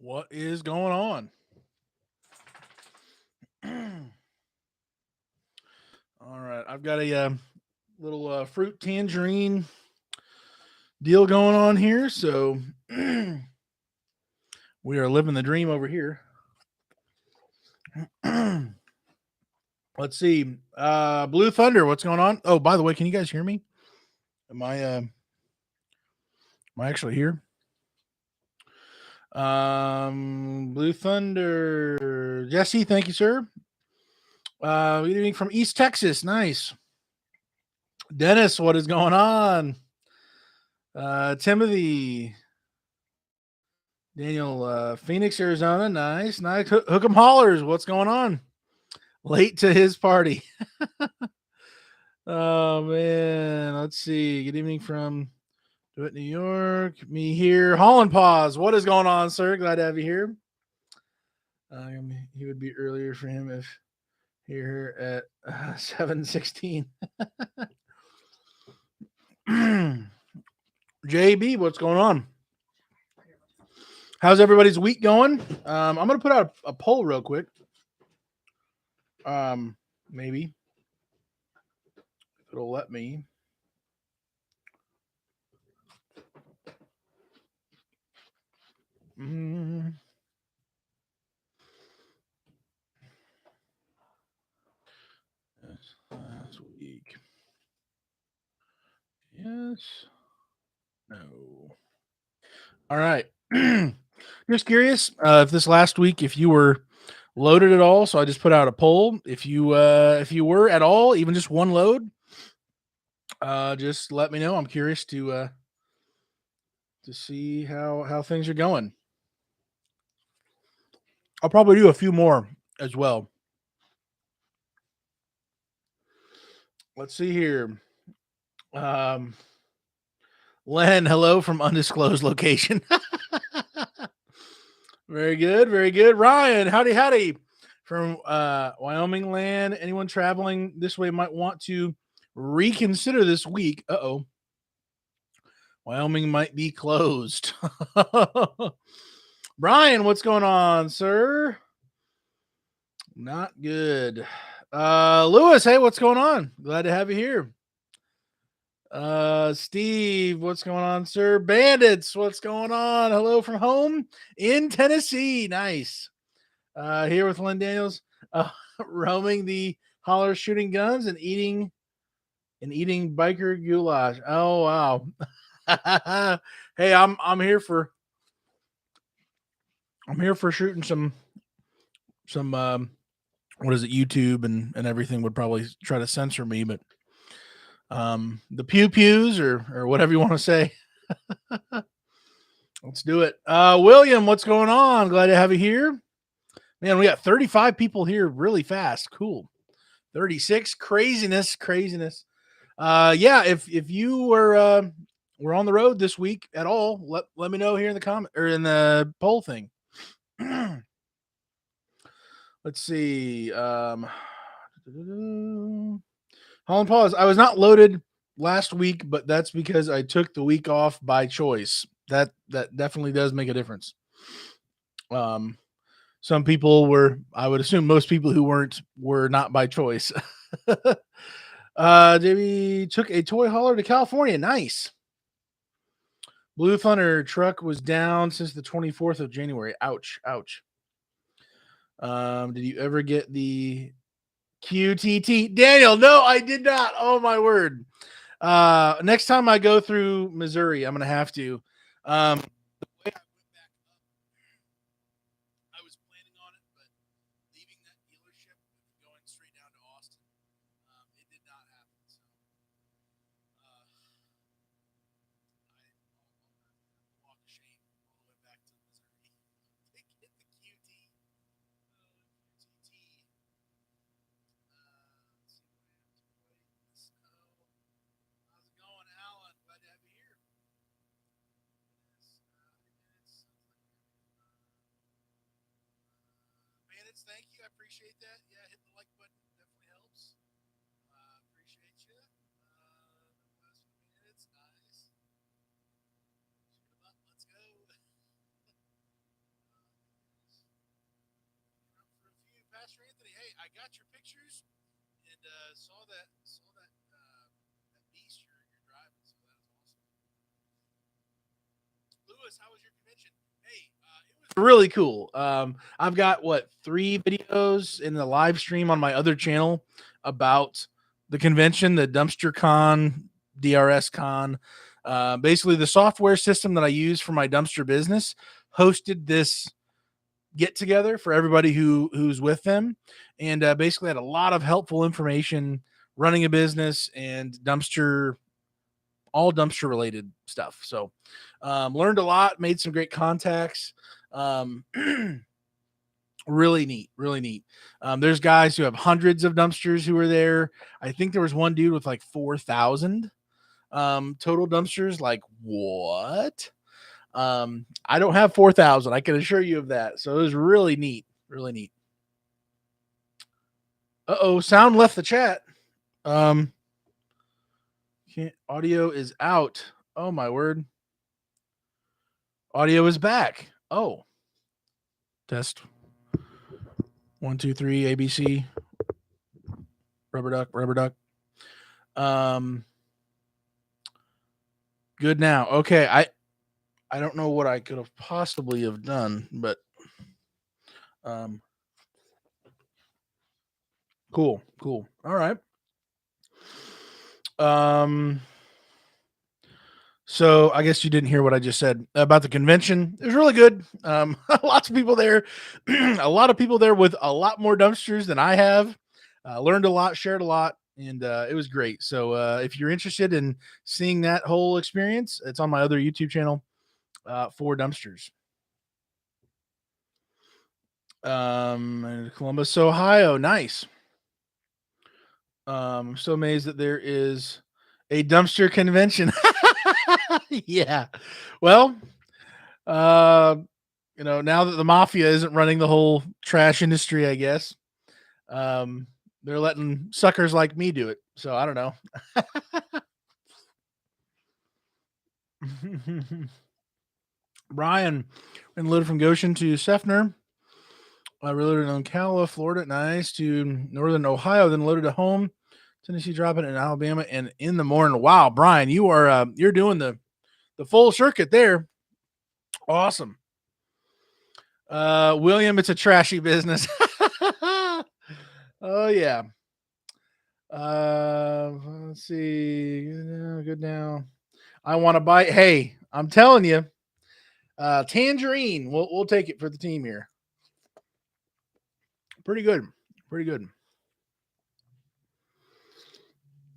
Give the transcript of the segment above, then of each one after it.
What is going on? All right, I've got a little fruit tangerine deal going on here, so we are living the dream over here. Let's see, Blue Thunder, what's going on? Oh, by the way, can you guys hear me? Am I actually here? Blue Thunder, Jesse, thank you, sir. Good evening from East Texas, nice. Dennis, what is going on? Timothy, Daniel, Phoenix, Arizona, nice. Hook 'em hollers, what's going on? Late to his party. Oh man, let's see. Good evening from DeWitt, New York. Me here. Holland Paws, what is going on, sir? Glad to have you here. He would be earlier for him if here at 7:16. JB, what's going on? How's everybody's week going? I'm gonna put out a poll real quick. Maybe if it'll let me. Last week. Yes. No. All right. Just curious if this last week, if you were loaded at all. So I just put out a poll. If you were at all, even just one load, just let me know. I'm curious to see how things are going. I'll probably do a few more as well. Let's see here. Len, hello from undisclosed location. Very good, very good. Ryan, howdy from Wyoming land. Anyone traveling this way might want to reconsider this week. Uh-oh. Wyoming might be closed. Brian, what's going on, sir? Not good. Lewis, hey, what's going on? Glad to have you here. Steve, what's going on, sir? Bandits, what's going on? Hello from home in Tennessee. Nice. Here with Lynn Daniels, roaming the holler, shooting guns and eating biker goulash. Oh wow. Hey, I'm here for shooting some what is it, YouTube and everything would probably try to censor me, but the pew pews or whatever you want to say. Let's do it. William, what's going on? Glad to have you here. Man, we got 35 people here really fast. Cool. 36. Craziness. Yeah, if you were on the road this week at all, let me know here in the comment or in the poll thing. Let's see. Holland pause. I was not loaded last week, but that's because I took the week off by choice. That definitely does make a difference. Some people were, I would assume most people who were not by choice. JB took a toy hauler to California. Nice. Blue Thunder truck was down since the 24th of January. Ouch. Did you ever get the QTT? Daniel, no, I did not. Oh my word. Next time I go through Missouri, I'm going to have to. The way I went back up, I was planning on it, but leaving that dealership and going straight down to Austin, it did not happen. So, I walk of shame all the way back to Missouri to get the QT. QTT. Let's see what happens. How's it going, Alan? Glad to have you here. Bandits, thank you. I appreciate that. Yeah, hit the like button. Definitely helps. Appreciate you. Last Bandits, nice. Shoot 'em up. Let's go. I got your pictures and saw that that beast you're driving. So that was awesome. Lewis, how was your convention? Hey, it was really cool. I've got what 3 videos in the live stream on my other channel about the convention, the Dumpster Con, DRS Con. Basically, the software system that I use for my dumpster business hosted this get together for everybody who's with them, and basically had a lot of helpful information running a business and all dumpster related stuff. So learned a lot, made some great contacts. Um, really neat, really neat. There's guys who have hundreds of dumpsters who were there. I think there was one dude with like 4,000 total dumpsters. Like, what? I don't have 4,000. I can assure you of that. So it was really neat, really neat. Uh-oh, sound left the chat. Audio is out. Oh my word. Audio is back. Oh. Test. 1, 2, 3, ABC. Rubber duck, rubber duck. Good now. Okay, I don't know what I could have possibly have done, but cool. All right. So I guess you didn't hear what I just said about the convention. It was really good. Lots of people there, a lot of people there with a lot more dumpsters than I have. Learned a lot, shared a lot, and it was great. So if you're interested in seeing that whole experience, it's on my other YouTube channel for dumpsters. Columbus, Ohio, nice. I'm so amazed that there is a dumpster convention. Yeah. Well, now that the mafia isn't running the whole trash industry, I guess, they're letting suckers like me do it. So I don't know. Brian, and loaded from Goshen to Sefner. I reloaded in Ocala, Florida, nice, to northern Ohio, then loaded at home. Tennessee, dropping in Alabama, and in the morning. Wow, Brian, you're doing the full circuit there. Awesome. William, it's a trashy business. Oh yeah. Let's see. Good now. I want to buy. Hey, I'm telling you, Tangerine. We'll take it for the team here. Pretty good.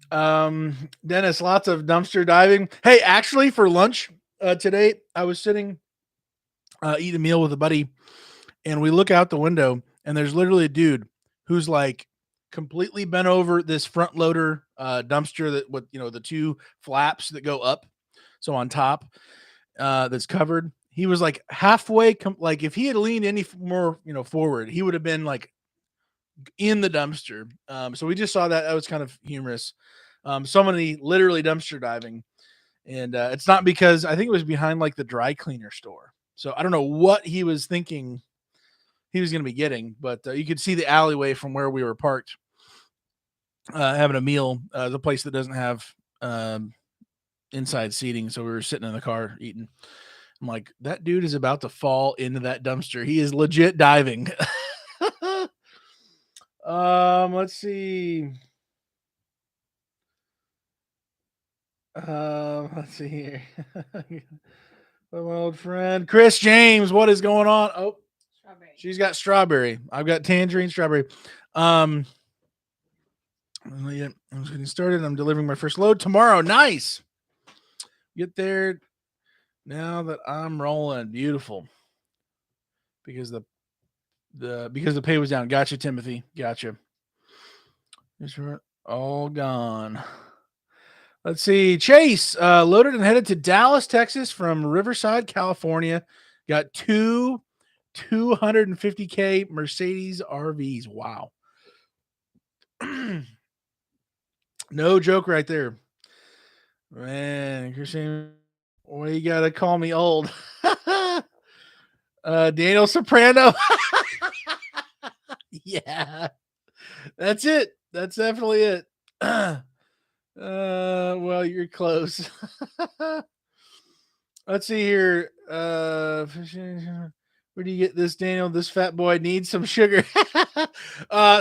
Dennis, lots of dumpster diving. Hey, actually, for lunch today, I was sitting eating a meal with a buddy, and we look out the window, and there's literally a dude who's like completely bent over this front loader dumpster that with the 2 flaps that go up, so on top that's covered. He was like halfway, like if he had leaned any more forward, he would have been like in the dumpster. So we just saw that was kind of humorous. So many literally dumpster diving, and it's not because I think it was behind like the dry cleaner store. So I don't know what he was thinking he was going to be getting, but you could see the alleyway from where we were parked, having a meal. The place that doesn't have inside seating, so we were sitting in the car eating. I'm like, that dude is about to fall into that dumpster. He is legit diving. Let's see. Let's see here. My old friend Chris James, what is going on? Oh, strawberry. She's got strawberry. I've got tangerine, strawberry. I'm getting started. I'm delivering my first load tomorrow. Nice. Get there now that I'm rolling. Beautiful. Because the pay was down. Gotcha, Timothy. Gotcha. All gone. Let's see. Chase loaded and headed to Dallas, Texas from Riverside, California. Got 2 250K Mercedes RVs. Wow. No joke right there. Man, Christine, well, you got to call me old. Daniel Soprano. Yeah. That's it. That's definitely it. Well, you're close. Let's see here. Where do you get this, Daniel? This fat boy needs some sugar.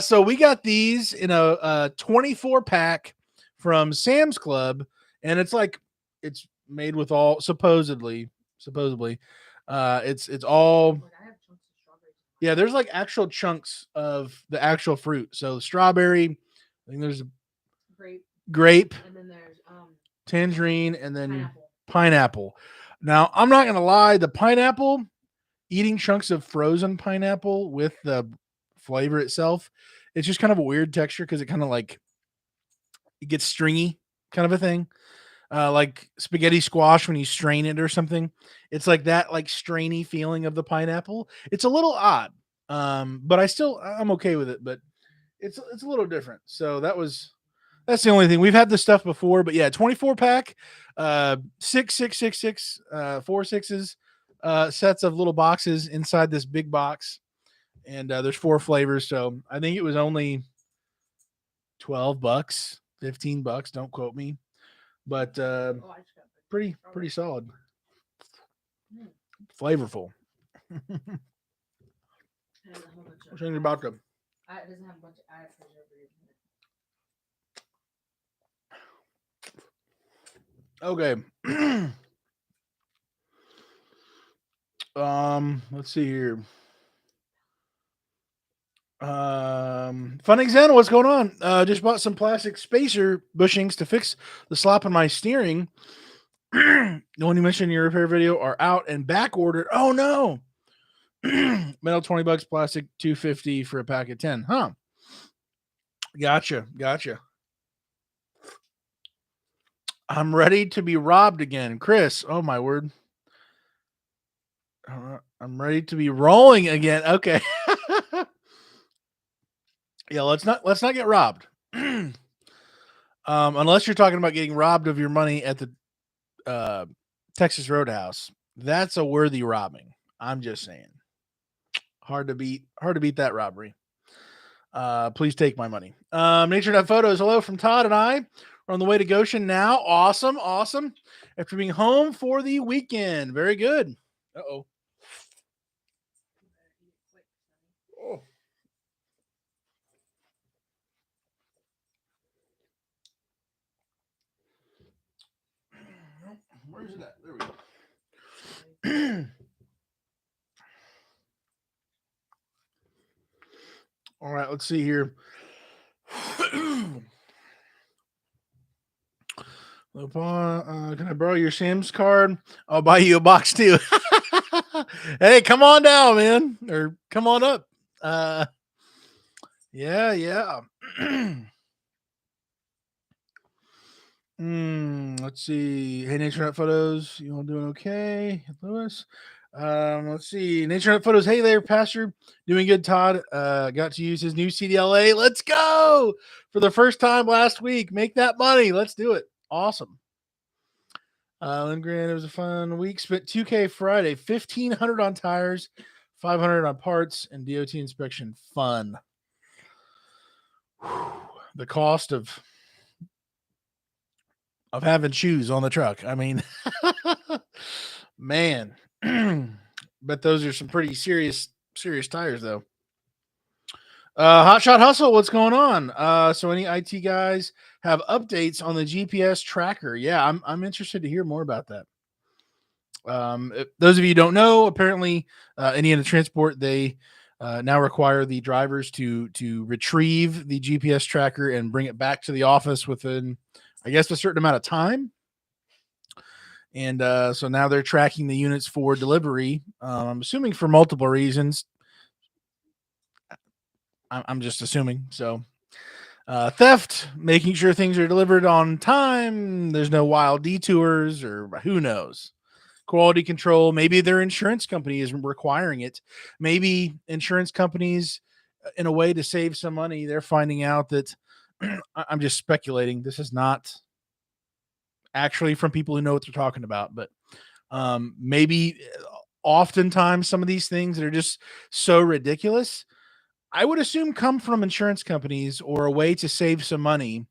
So we got these in a 24 pack from Sam's Club, and it's made with all supposedly, it's all yeah. There's like actual chunks of the actual fruit. So strawberry, I think there's grape, and then there's tangerine, and then pineapple. Now, I'm not gonna lie, the pineapple, eating chunks of frozen pineapple with the flavor itself, it's just kind of a weird texture because it kind of like it gets stringy, kind of a thing. Like spaghetti squash when you strain it or something. It's like that like strainy feeling of the pineapple. It's a little odd. But I'm okay with it, but it's a little different. So that's the only thing. We've had this stuff before, but yeah, 24 pack, 6, 6, 6, 6, 4 sixes, sets of little boxes inside this big box, and there's 4 flavors. So I think it was only $12, $15. Don't quote me, but pretty solid, flavorful. What's anything about them? It doesn't have a bunch of preservatives in it. Okay. Let's see here. Fun example, what's going on? Just bought some plastic spacer bushings to fix the slop in my steering. The one you mentioned in your repair video are out and back ordered. Oh no. Metal $20, plastic $2.50 for a pack of 10. Huh. Gotcha. I'm ready to be robbed again. Chris, oh my word. I'm ready to be rolling again. Okay. Yeah, let's not get robbed. Unless you're talking about getting robbed of your money at the Texas Roadhouse. That's a worthy robbing. I'm just saying. Hard to beat that robbery. Please take my money. Nature Photos. Hello from Todd and I. We're on the way to Goshen now. Awesome. After being home for the weekend. Very good. Uh-oh. Oh. Where's it at? There we go. All right, let's see here. Can I borrow your Sam's card? I'll buy you a box too. Hey, come on down, man, or come on up. Yeah. Let's see. Hey, Nature Photos, you all doing okay, Lewis? Let's see. Nature Photos. Hey there, Pastor. Doing good, Todd. Got to use his new CDLA. Let's go for the first time last week. Make that money. Let's do it. Awesome. Lindgren, it was a fun week. Spent $2K Friday, $1,500 on tires, $500 on parts, and DOT inspection. Fun. Whew. The cost of having shoes on the truck. I mean, man. But those are some pretty serious tires, though. Hotshot Hustle, what's going on? So any IT guys have updates on the GPS tracker? Yeah, I'm interested to hear more about that. Those of you who don't know, apparently Indiana Transport, they now require the drivers to retrieve the GPS tracker and bring it back to the office within, I guess, a certain amount of time. And so now they're tracking the units for delivery. I'm assuming for multiple reasons. I'm just assuming. So theft, making sure things are delivered on time. There's no wild detours, or who knows. Quality control. Maybe their insurance company is requiring it. Maybe insurance companies, in a way to save some money, they're finding out that I'm just speculating. This is not actually from people who know what they're talking about, but maybe oftentimes some of these things that are just so ridiculous, I would assume come from insurance companies or a way to save some money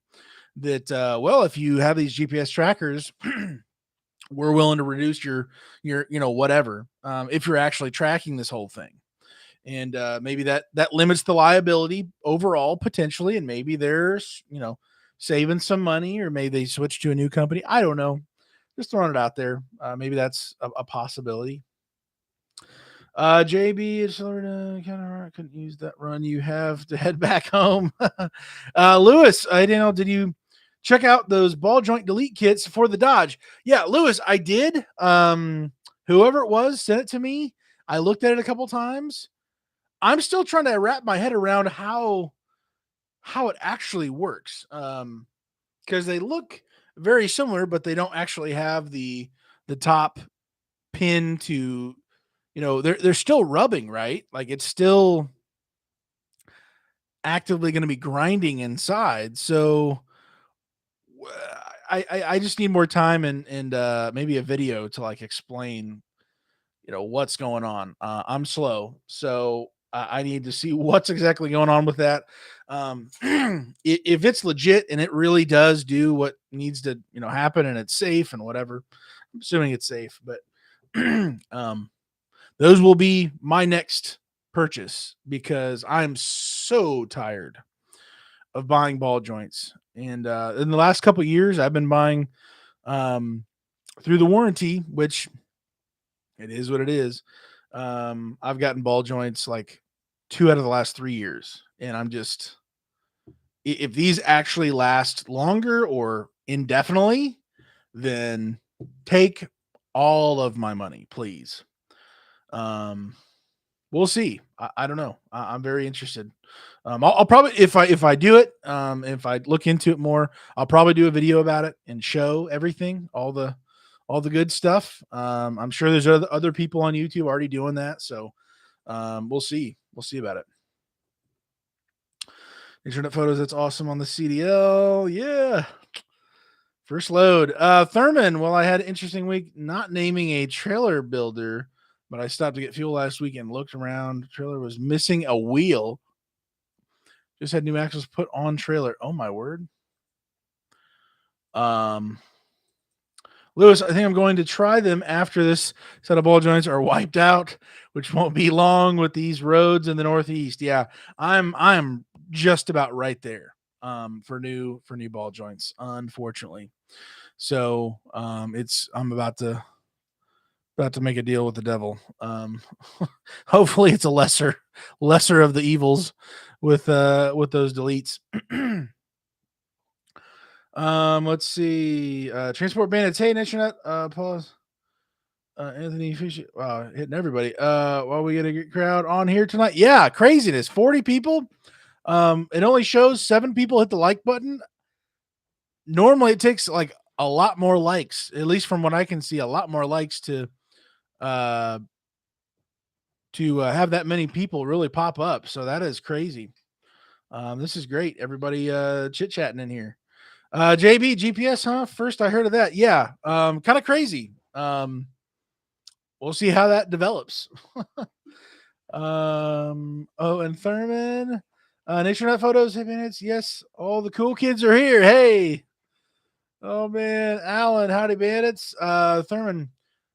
that, well, if you have these GPS trackers, we're willing to reduce your, whatever, if you're actually tracking this whole thing. And maybe that limits the liability overall potentially, and maybe there's saving some money, or maybe they switch to a new company. I don't know, just throwing it out there. Maybe that's a possibility. JB, it's kind of couldn't use that run. You have to head back home. Lewis, did you check out those ball joint delete kits for the Dodge? Yeah, Lewis, I did. Whoever it was sent it to me. I looked at it a couple times. I'm still trying to wrap my head around how it actually works. Because they look very similar, but they don't actually have the top pin to, they're still rubbing, right? Like it's still actively going to be grinding inside. So I just need more time and maybe a video to like explain, what's going on. I'm slow, so I need to see what's exactly going on with that. If it's legit and it really does do what needs to, happen, and it's safe and whatever, I'm assuming it's safe, but those will be my next purchase because I'm so tired of buying ball joints. And in the last couple of years, I've been buying through the warranty, which it is what it is. I've gotten ball joints like 2 out of the last 3 years, and I'm just, if these actually last longer or indefinitely, then take all of my money, please. We'll see. I don't know. I'm very interested. I'll probably, if I do it, if I look into it more, I'll probably do a video about it and show everything, all the good stuff. I'm sure there's other people on YouTube already doing that, so we'll see. We'll see about it. Internet photos. That's awesome on the CDL. Yeah. First load. Thurman. Well, I had an interesting week not naming a trailer builder, but I stopped to get fuel last week and looked around. The trailer was missing a wheel. Just had new axles put on trailer. Oh my word. Lewis, I think I'm going to try them after this set of ball joints are wiped out, which won't be long with these roads in the Northeast. Yeah, I'm just about right there for new ball joints, unfortunately. So I'm about to make a deal with the devil. Hopefully it's a lesser of the evils with those deletes. Let's see. Transport Bandits. Hey, internet. Pause. Anthony Fish. Wow, hitting everybody. Well, we get a good crowd on here tonight. Yeah, craziness. 40 people. It only shows 7 people hit the like button. Normally, it takes like a lot more likes, at least from what I can see, a lot more likes to have that many people really pop up. So that is crazy. This is great. Everybody chit chatting in here. JB GPS, huh? First I heard of that. Yeah. Kind of crazy. We'll see how that develops. And Thurman, Nature Photos, hey minutes. Yes, all the cool kids are here. Hey. Oh man, Alan, howdy bandits. Thurman,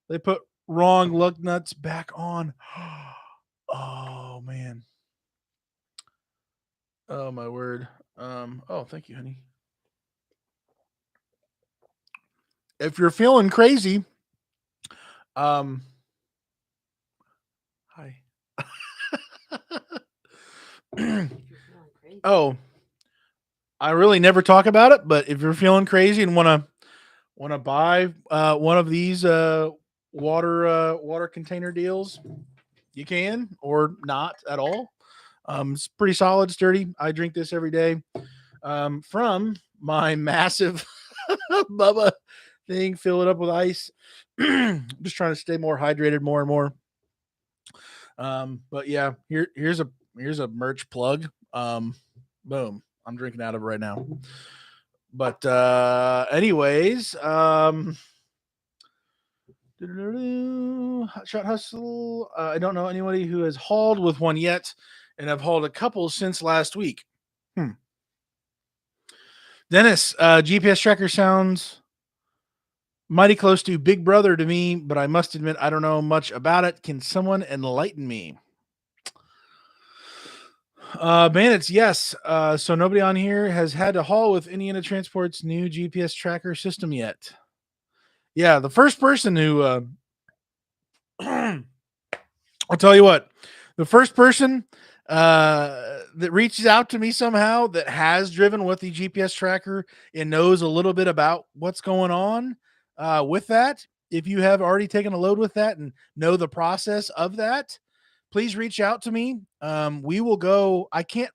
they put wrong lug nuts back on. Oh man. Oh my word. Oh, thank you, honey. If you're feeling crazy, hi. Oh, I really never talk about it, but if you're feeling crazy and want to buy one of these water container deals, you can, or not at all. It's pretty solid, sturdy. I drink this every day from my massive Bubba thing. Fill it up with ice. Just trying to stay more hydrated more and more. But yeah, here's a merch plug. Boom. I'm drinking out of it right now. But anyways, Hot Shot Hustle. I don't know anybody who has hauled with one yet, and I've hauled a couple since last week. Dennis, GPS tracker sounds mighty close to Big Brother to me, but I must admit I don't know much about it. Can someone enlighten me? Bandits, yes. So nobody on here has had to haul with Indiana Transport's new GPS tracker system yet. Yeah, the first person who I'll tell you what, the first person that reaches out to me somehow that has driven with the GPS tracker and knows a little bit about what's going on with that, if you have already taken a load with that and know the process of that, please reach out to me. We will go. I can't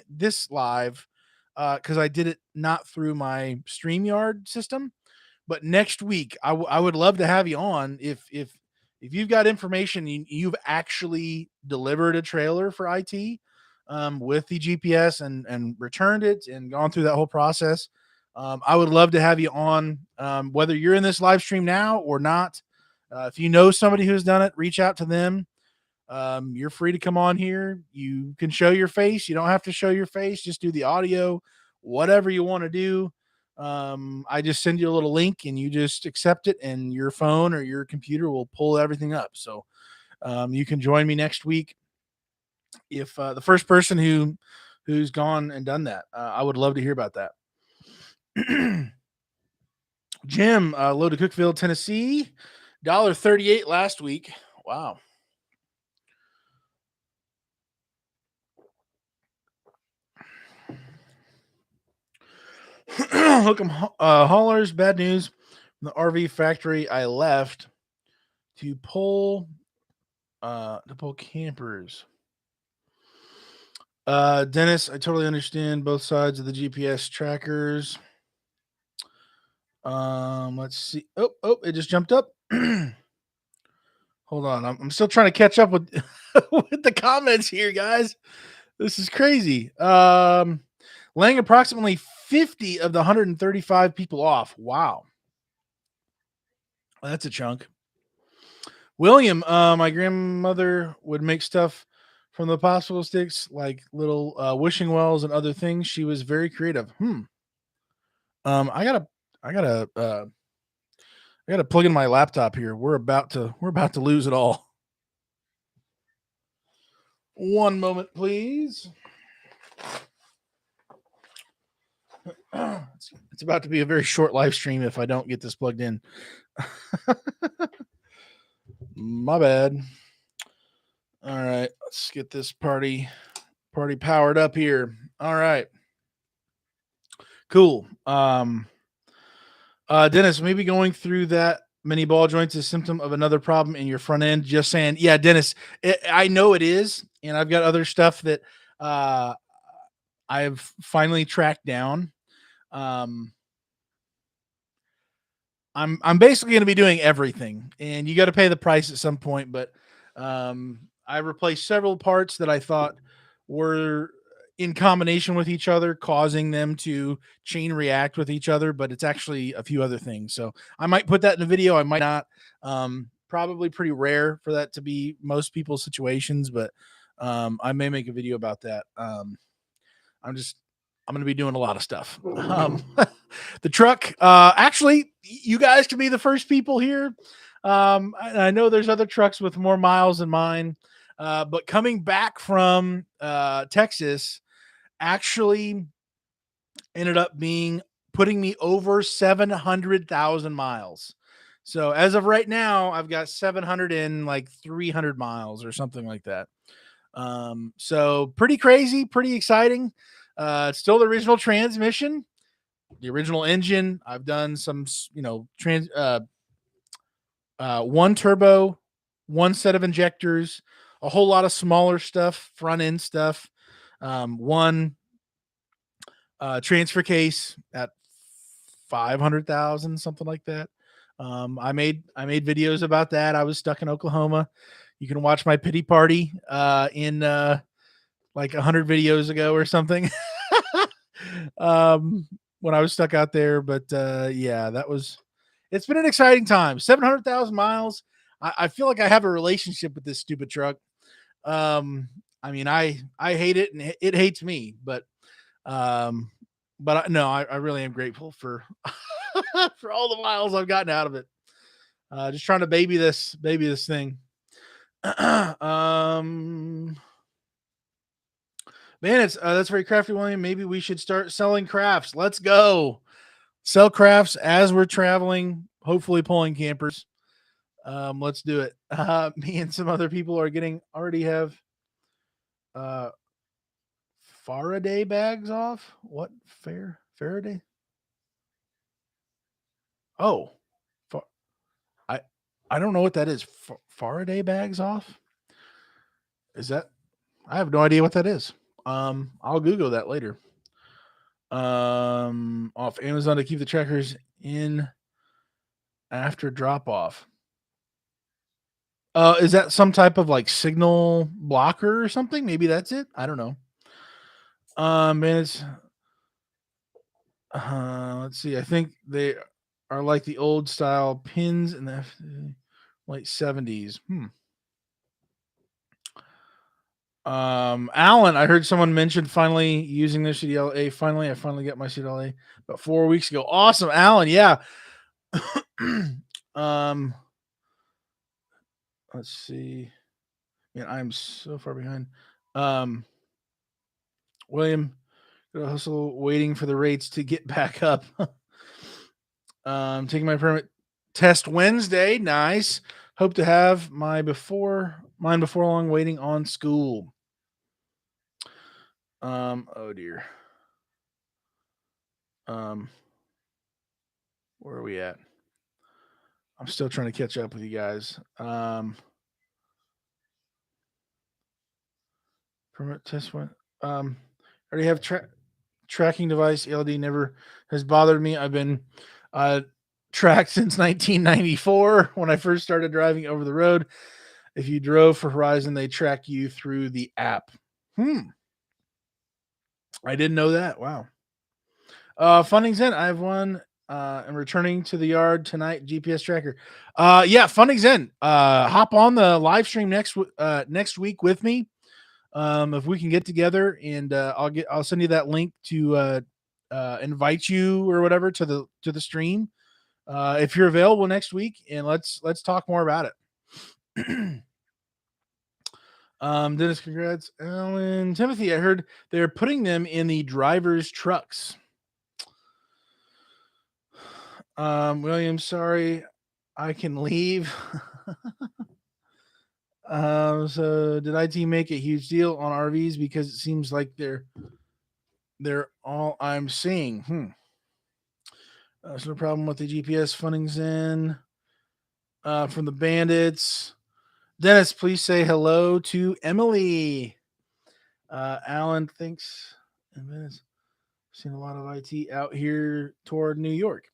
this live because I did it not through my StreamYard system. But next week, I would love to have you on if you've got information you've actually delivered a trailer for IT with the GPS and returned it and gone through that whole process. I would love to have you on, whether you're in this live stream now or not. If you know somebody who's done it, reach out to them. You're free to come on here. You can show your face. You don't have to show your face. Just do the audio, whatever you want to do. I just send you a little link and you just accept it, and your phone or your computer will pull everything up. So you can join me next week if the first person who's gone and done that. I would love to hear about that. Jim, low to Cookeville, Tennessee, $1.38 last week. Wow. Hook 'em haulers. Bad news from the RV factory. I left to pull campers. Dennis, I totally understand both sides of the GPS trackers. Let's see. Oh, it just jumped up. Hold on. I'm still trying to catch up with with the comments here, guys. This is crazy. Laying approximately 50 of the 135 people off. Wow. That's a chunk. William, my grandmother would make stuff from the popsicle sticks, like little wishing wells and other things. She was very creative. I gotta plug in my laptop here. We're about to lose it all. One moment, please. It's about to be a very short live stream if I don't get this plugged in. My bad. All right, let's get this party powered up here. All right. Cool. Dennis, maybe going through that many ball joints is a symptom of another problem in your front end. Just saying, yeah, Dennis, I know it is, and I've got other stuff that I've finally tracked down. I'm basically going to be doing everything, and you got to pay the price at some point. But I replaced several parts that I thought were in combination with each other, causing them to chain react with each other. But it's actually a few other things. So I might put that in a video. I might not. Probably pretty rare for that to be most people's situations, but I may make a video about that. I'm going to be doing a lot of stuff. The truck, actually, you guys can be the first people here. I know there's other trucks with more miles than mine, but coming back from Texas actually ended up putting me over 700,000 miles. So as of right now, I've got 700 and like 300 miles or something like that. So pretty crazy, pretty exciting. It's still the original transmission, the original engine. I've done some, one turbo, one set of injectors, a whole lot of smaller stuff, front end stuff, one transfer case at 500,000, something like that. I made videos about that. I was stuck in Oklahoma. You can watch my pity party in like 100 videos ago or something. When I was stuck out there. But yeah, it's been an exciting time. 700,000 miles. I feel like I have a relationship with this stupid truck. I mean, I hate it and it hates me, um, no, I really am grateful for for all the miles I've gotten out of it. Just trying to baby this thing. Man, it's that's very crafty, William. Maybe we should start selling crafts. Let's go sell crafts as we're traveling. Hopefully, pulling campers. Let's do it. Me and some other people are already have uh Faraday bags off. What Faraday? Oh, fa- I I don't know what that is. Faraday bags off. Is that? I have no idea what that is. I'll Google that later. Off Amazon to keep the trackers in after drop off. Is that some type of like signal blocker or something? Maybe that's it. I don't know. And it's let's see. I think they are like the old style pins in the late 70s. Alan, I heard someone mention finally using their CDLA. I finally got my CDLA about 4 weeks ago. Awesome, Alan. Yeah. um, let's see. Man, I'm so far behind. Um, William, hustle waiting for the rates to get back up. Taking my permit test Wednesday. Nice. Hope to have mine before long, waiting on school. Oh dear. Where are we at? I'm still trying to catch up with you guys. Permit test one. Already have tracking device. ELD never has bothered me. I've been tracked since 1994 when I first started driving over the road. If you drove for Horizon, they track you through the app. I didn't know that. Wow. Funding's in. I have one. I'm returning to the yard tonight. GPS tracker. Yeah, funding's in. Hop on the live stream next week with me. If we can get together, and I'll send you that link to invite you or whatever to the stream. If you're available next week, and let's talk more about it. Dennis, congrats, Alan, Timothy. I heard they're putting them in the driver's trucks. William, sorry, I can leave. So did IT make a huge deal on RVs because it seems like they're all I'm seeing? There's no problem with the GPS funding's in. From the bandits. Dennis, please say hello to Emily. Alan thinks I've seen a lot of IT out here toward New York.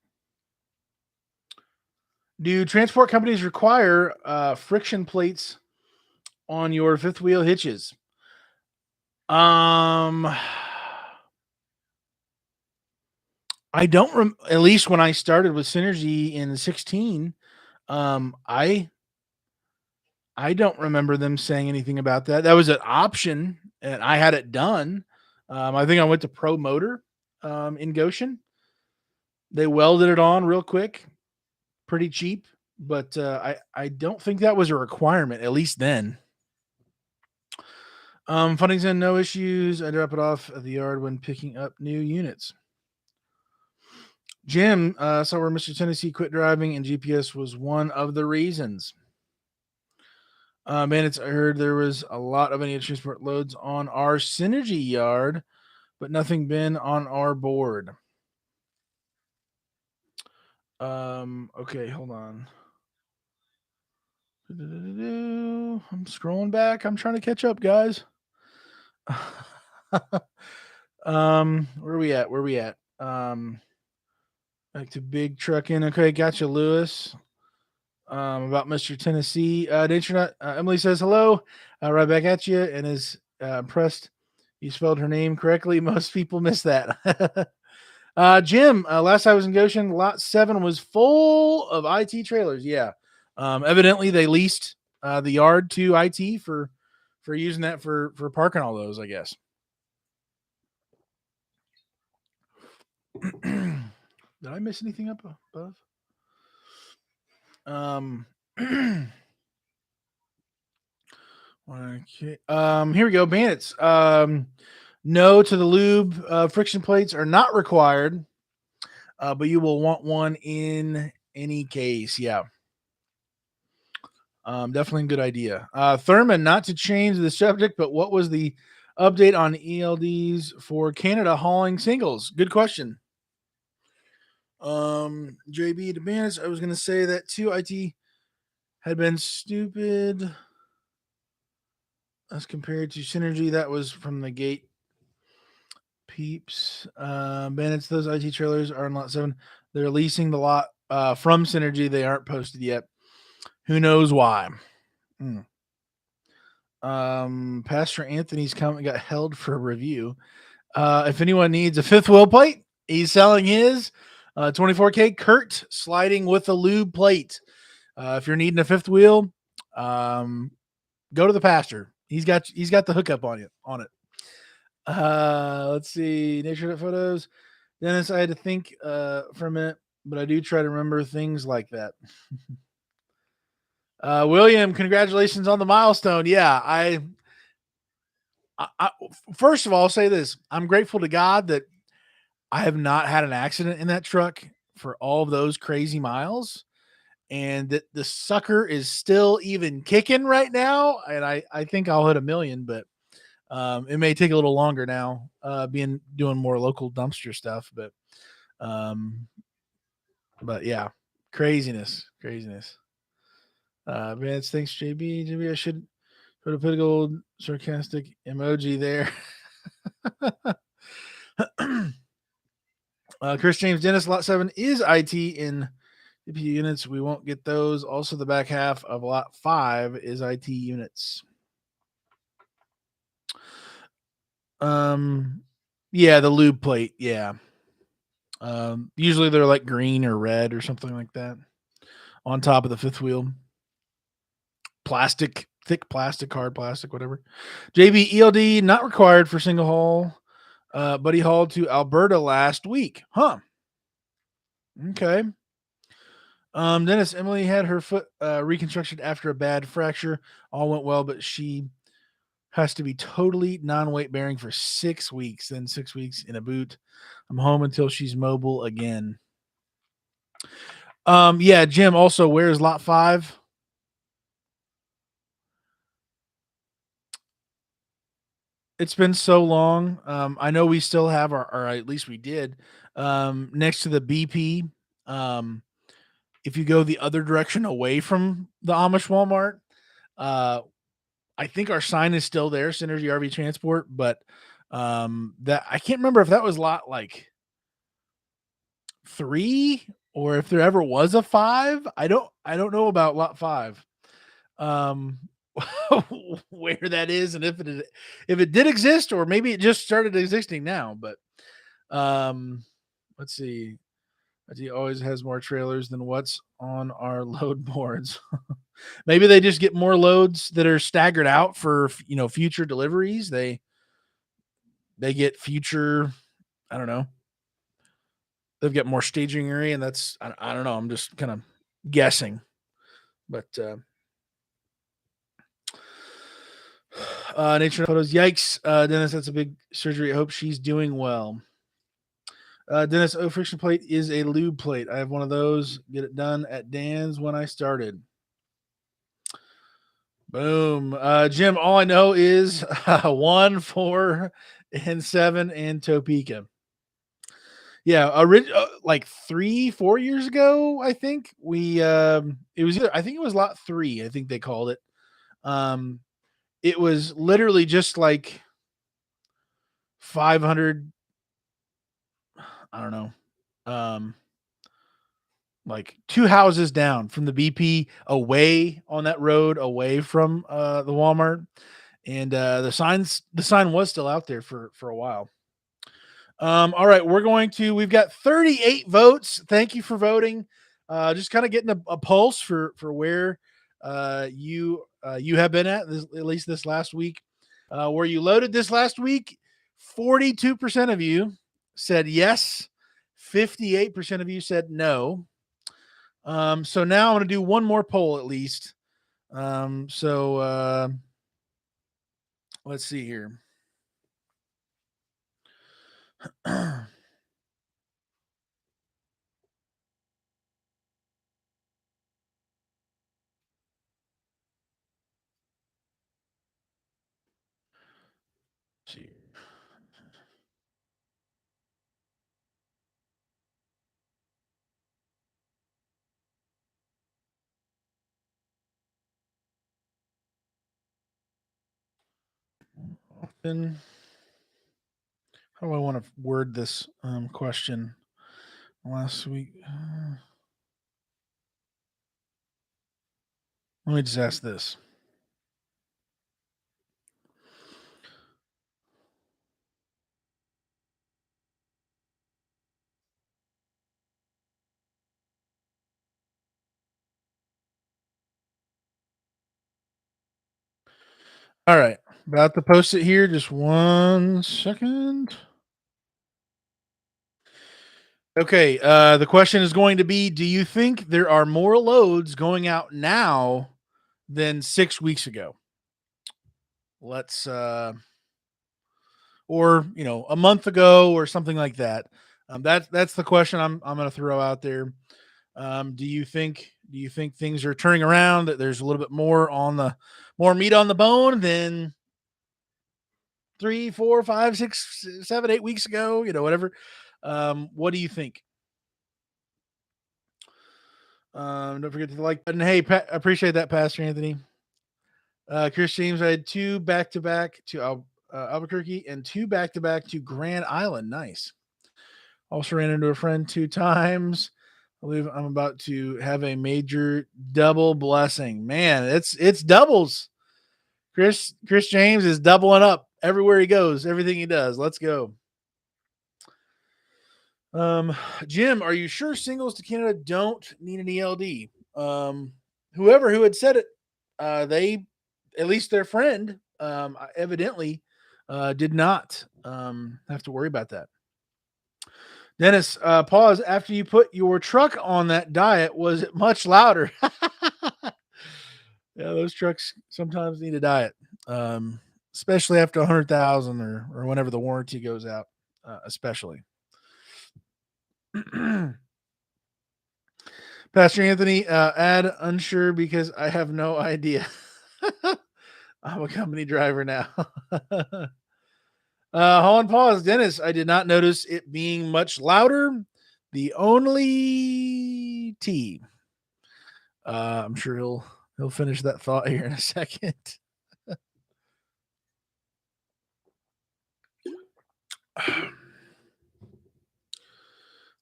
Do transport companies require friction plates on your fifth wheel hitches? I don't at least when I started with Synergy in 16, I don't remember them saying anything about that. That was an option, and I had it done. I think I went to Pro Motor in Goshen. They welded it on real quick, pretty cheap, but I don't think that was a requirement, at least then. Funding's in, no issues. I drop it off at the yard when picking up new units. Jim saw where Mr. Tennessee quit driving, and GPS was one of the reasons. Bandits, I heard there was a lot of any transport loads on our Synergy yard, but nothing been on our board. Okay, hold on. I'm scrolling back. I'm trying to catch up, guys. Where are we at? Back to big trucking. Okay, gotcha, Lewis. About Mr. Tennessee. Emily says hello, right back at you, and is impressed you spelled her name correctly. Most people miss that. Jim, last I was in Goshen, lot 7 was full of IT trailers. Yeah. Evidently they leased the yard to IT for using that for parking all those, I guess. Did I miss anything up above? Okay. Here we go. Bandits. No to the lube. Friction plates are not required, but you will want one in any case. Yeah. Definitely a good idea. Thurman, not to change the subject, but what was the update on ELDs for Canada hauling singles? Good question. JB to Bandits, I was going to say that too. IT had been stupid as compared to Synergy. That was from the gate peeps. Bandits, those IT trailers are in lot 7. They're leasing the lot from Synergy. They aren't posted yet. Who knows why? Pastor Anthony's comment got held for review. If anyone needs a fifth wheel plate, he's selling his 24K Kurt sliding with a lube plate. If you're needing a fifth wheel, go to the pastor. He's got the hookup on it. Let's see. Nature photos. Dennis, I had to think for a minute, but I do try to remember things like that. William, congratulations on the milestone. Yeah, I first of all, I'll say this. I'm grateful to God that I have not had an accident in that truck for all of those crazy miles, and that the sucker is still even kicking right now. And I think I'll hit 1 million, but it may take a little longer now, doing more local dumpster stuff. But yeah, craziness. Vance, thanks, JB. JB, I should put a big old sarcastic emoji there. Chris James Dennis, lot 7 is IT in CPU units. We won't get those. Also, the back half of lot 5 is IT units. Yeah, the lube plate. Yeah. Usually they're like green or red or something like that on top of the fifth wheel. Plastic, thick plastic, hard plastic, whatever. JB ELD not required for single haul, but he hauled to Alberta last week. Huh. Okay. Dennis, Emily had her foot reconstructed after a bad fracture. All went well, but she has to be totally non-weight bearing for 6 weeks, then 6 weeks in a boot. I'm home until she's mobile again. Yeah, Jim, also, where's lot 5? It's been so long. I know we still have or at least we did, next to the BP. If you go the other direction away from the Amish Walmart, I think our sign is still there, Synergy RV Transport, but that I can't remember if that was lot like 3 or if there ever was a 5. I don't know about lot 5. Where that is and if it did exist or maybe it just started existing now, but let's see. He always has more trailers than what's on our load boards. Maybe they just get more loads that are staggered out for future deliveries. They get future, I don't know. They've got more staging area, and that's I don't know. I'm just kind of guessing, but nature photos. Yikes, Dennis. That's a big surgery. I hope she's doing well. Dennis, friction plate is a lube plate. I have one of those. Get it done at Dan's when I started. Boom. Jim, all I know is 1, 4, and 7 in Topeka. Yeah, like 3-4 years ago, I think we it was I think it was lot 3, I think they called it. It was literally just like 500, I don't know, like 2 houses down from the BP, away on that road, away from the Walmart, and the sign was still out there for a while. All right, we've got 38 votes. Thank you for voting. Just kind of getting a pulse for where you you have been at least this last week. Were you loaded this last week? 42% of you said yes. 58% of you said no. So now I'm going to do one more poll at least. Let's see here. See. Often, how do I want to word this question? Last week, let me just ask this. All right, about to post it here. Just 1 second. Okay, the question is going to be: do you think there are more loads going out now than 6 weeks ago? Let's or a month ago or something like that. That's the question I'm going to throw out there. Do you think things are turning around, that there's a little bit more meat on the bone than 3, 4, 5, 6, 7, 8 weeks ago? Whatever. What do you think? Don't forget to like button. Hey, appreciate that, Pastor Anthony. Chris James, I had 2 back-to-back to Albuquerque and 2 back-to-back to Grand Island. Nice. Also ran into a friend 2 times. I believe I'm about to have a major double blessing. Man, it's doubles. Chris James is doubling up everywhere he goes, everything he does. Let's go. Jim, are you sure singles to Canada don't need an ELD? Whoever who had said it, they, at least their friend, evidently did not have to worry about that. Dennis, pause. After you put your truck on that diet, was it much louder? Yeah, those trucks sometimes need a diet, especially after 100,000 or whenever the warranty goes out, especially. Pastor Anthony, add unsure because I have no idea. I'm a company driver now. Hold on, pause. Dennis, I did not notice it being much louder. The only T. I'm sure he'll finish that thought here in a second.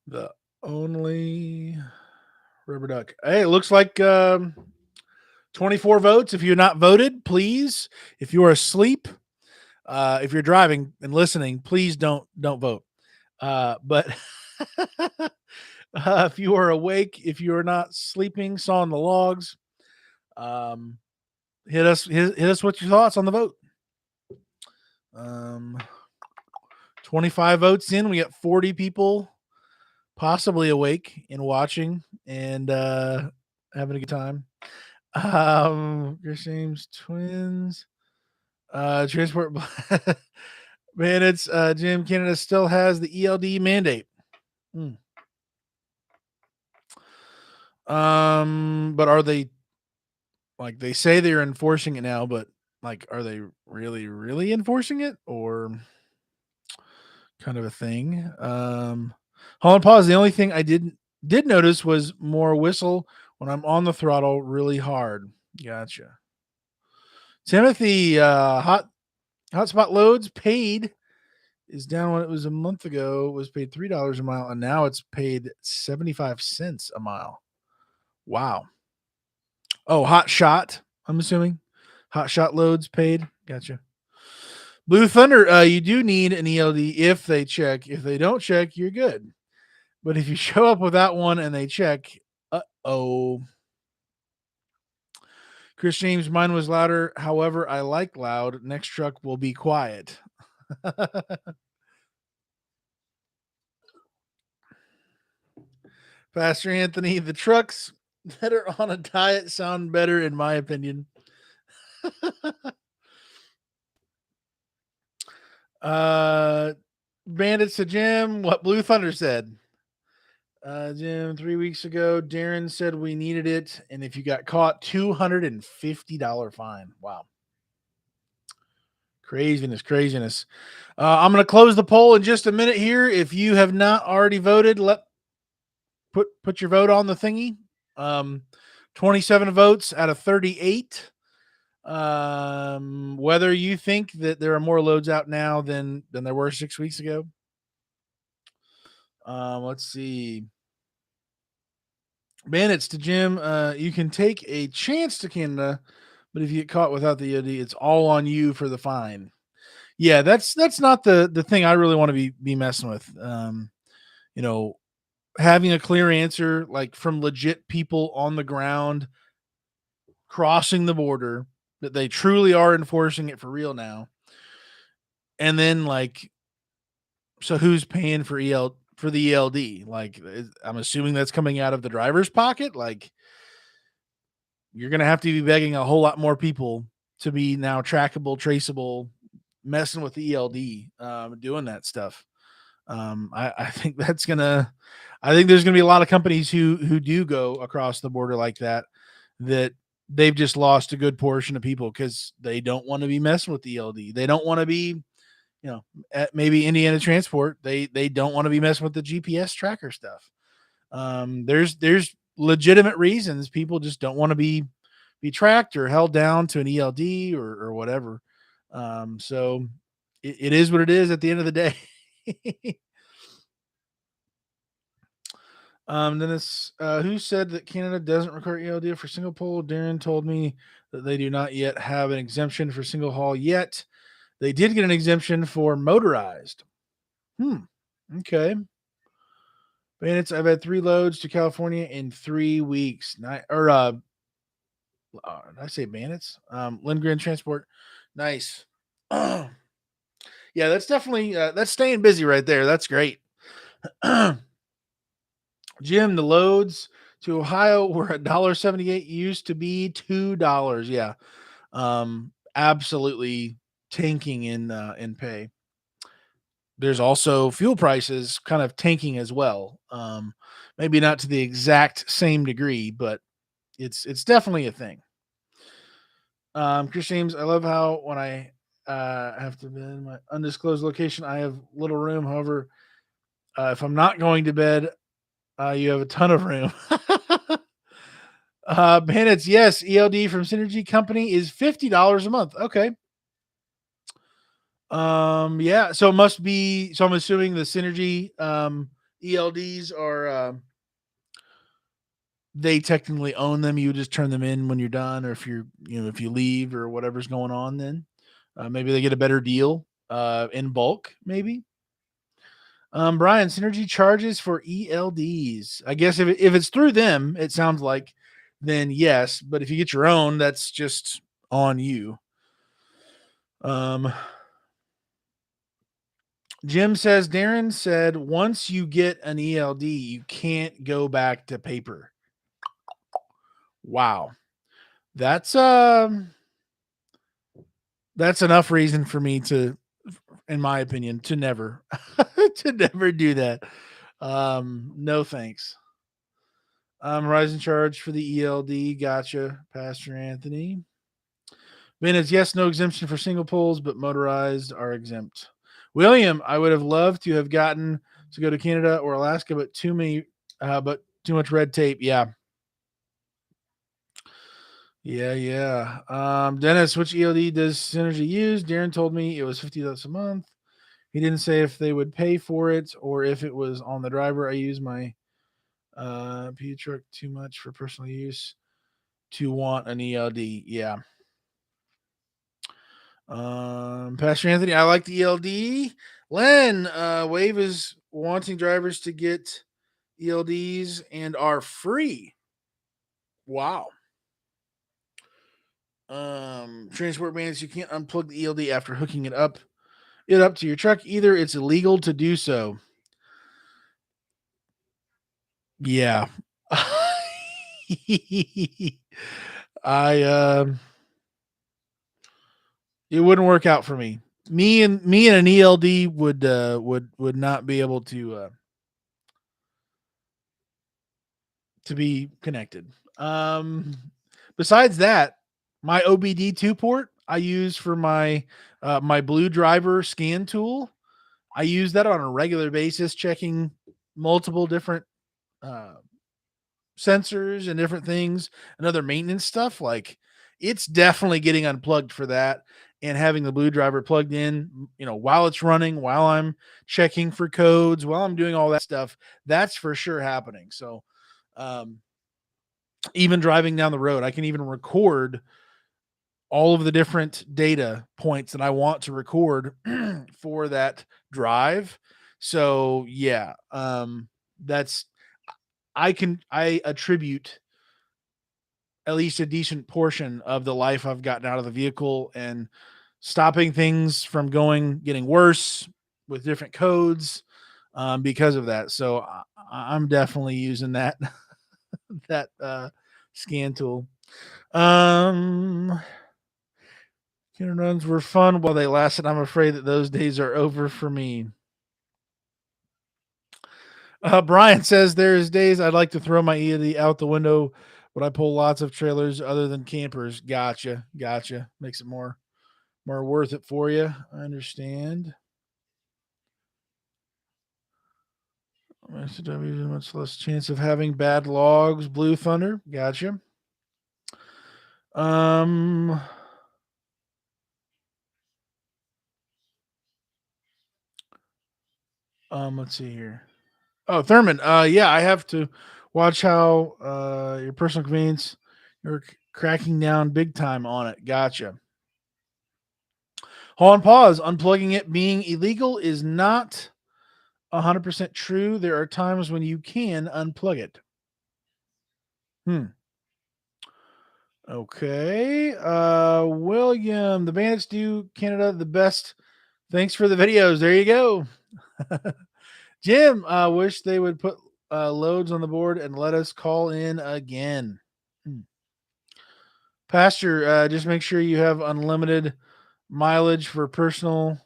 The only rubber duck. Hey, it looks like 24 votes. If you're not voted, please. If you are asleep, if you're driving and listening, please don't vote. But if you are awake, if you are not sleeping, sawing the logs, hit us with your thoughts on the vote. 25 votes in, we got 40 people possibly awake and watching and having a good time. Chris James twins, transport. Man, it's Jim. Canada still has the ELD mandate. But are they, like, they say they're enforcing it now, but like, are they really enforcing it, or kind of a thing? Hold on, pause. The only thing I did notice was more whistle when I'm on the throttle really hard. Gotcha. Timothy, hotspot loads paid is down. When it was a month ago, it was paid $3 a mile, and now it's paid 75 cents a mile. Wow. Oh, hot shot. I'm assuming hot shot loads paid. Gotcha. Blue Thunder, you do need an ELD if they check. If they don't check, you're good. But if you show up without one and they check, Chris James, mine was louder. However, I like loud. Next truck will be quiet. Pastor Anthony, the trucks that are on a diet sound better, in my opinion. Bandits to Jim, what Blue Thunder said. Jim, 3 weeks ago, Darren said we needed it, and if you got caught, $250 fine. Wow. Craziness. I'm going to close the poll in just a minute here. If you have not already voted, put your vote on the thingy. 27 votes out of 38. Whether you think that there are more loads out now than there were 6 weeks ago. Let's see. Bandits to Jim. You can take a chance to Canada, but if you get caught without the EOD, it's all on you for the fine. Yeah, that's not the thing I really want to be messing with. You know, having a clear answer like from legit people on the ground crossing the border that they truly are enforcing it for real now. And then like, so who's paying for for the ELD? Like, I'm assuming that's coming out of the driver's pocket. Like, you're going to have to be begging a whole lot more people to be now trackable, traceable, messing with the ELD, doing that stuff. I think I think there's gonna be a lot of companies who do go across the border like that they've just lost a good portion of people because they don't want to be messing with the ELD. They don't want to be, at maybe Indiana Transport. They don't want to be messing with the GPS tracker stuff. There's legitimate reasons people just don't want to be tracked or held down to an ELD or whatever. So it is what it is at the end of the day. Dennis, who said that Canada doesn't require ELD for single pole? Darren told me that they do not yet have an exemption for single haul yet. They did get an exemption for motorized. Okay. Bandits, I've had 3 loads to California in 3 weeks. Did I say bandits? Lindgren Transport. Nice. Yeah, that's definitely that's staying busy right there. That's great. Jim, the loads to Ohio were $1.78, used to be $2. Yeah. Absolutely tanking in pay. There's also fuel prices kind of tanking as well. Maybe not to the exact same degree, but it's definitely a thing. Chris James, I love how when I have to be in my undisclosed location, I have little room. However, if I'm not going to bed, you have a ton of room. Bandits, yes, ELD from Synergy Company is $50 a month. Okay. Yeah, so it must be. So I'm assuming the Synergy ELDs are they technically own them. You just turn them in when you're done, or if if you leave or whatever's going on. Then maybe they get a better deal in bulk. Maybe. Brian, Synergy charges for ELDs. I guess if it's through them, it sounds like, then yes. But if you get your own, that's just on you. Jim says Darren said once you get an ELD, you can't go back to paper. Wow. That's enough reason for me to, in my opinion, to never to never do that. No thanks. Rising charge for the ELD. Gotcha, Pastor Anthony. Minutes, yes, no exemption for single poles, but motorized are exempt. William, I would have loved to have gotten to go to Canada or Alaska, but too much red tape. Yeah. Dennis, which ELD does Synergy use? Darren told me it was $50 a month. He didn't say if they would pay for it or if it was on the driver. I use my P truck too much for personal use to want an ELD. Yeah. Pastor Anthony, I like the ELD. Len, Wave is wanting drivers to get ELDs and are free. Wow. Transport bans, you can't unplug the ELD after hooking it up to your truck. Either it's illegal to do so. Yeah. I it wouldn't work out for me. Me and an ELD would not be able to be connected. Um Besides that, my OBD2 port I use for my blue driver scan tool. I use that on a regular basis, checking multiple different uh, sensors and different things and other maintenance stuff. Like, it's definitely getting unplugged for that, and having the blue driver plugged in, while it's running, while I'm checking for codes, while I'm doing all that stuff. That's for sure happening. So, um, even driving down the road, I can even record all of the different data points that I want to record for that drive. So yeah, that's I attribute at least a decent portion of the life I've gotten out of the vehicle and stopping things from getting worse with different codes, because of that. So I'm definitely using that that scan tool. Um, Cannon runs were fun while they lasted. I'm afraid that those days are over for me. Brian says there's days I'd like to throw my ED out the window, but I pull lots of trailers other than campers. Gotcha. Makes it more worth it for you. I understand. SW much less chance of having bad logs. Blue Thunder. Gotcha. Um. Let's see here. Oh, Thurman. Yeah, I have to watch how your personal convenience you're cracking down big time on it. Gotcha. Hold on, pause. Unplugging it being illegal is not 100% true. There are times when you can unplug it. Hmm. Okay. William, the bandits do Canada the best. Thanks for the videos. There you go. Jim, wish they would put loads on the board and let us call in again. Hmm. Pastor, just make sure you have unlimited mileage for personal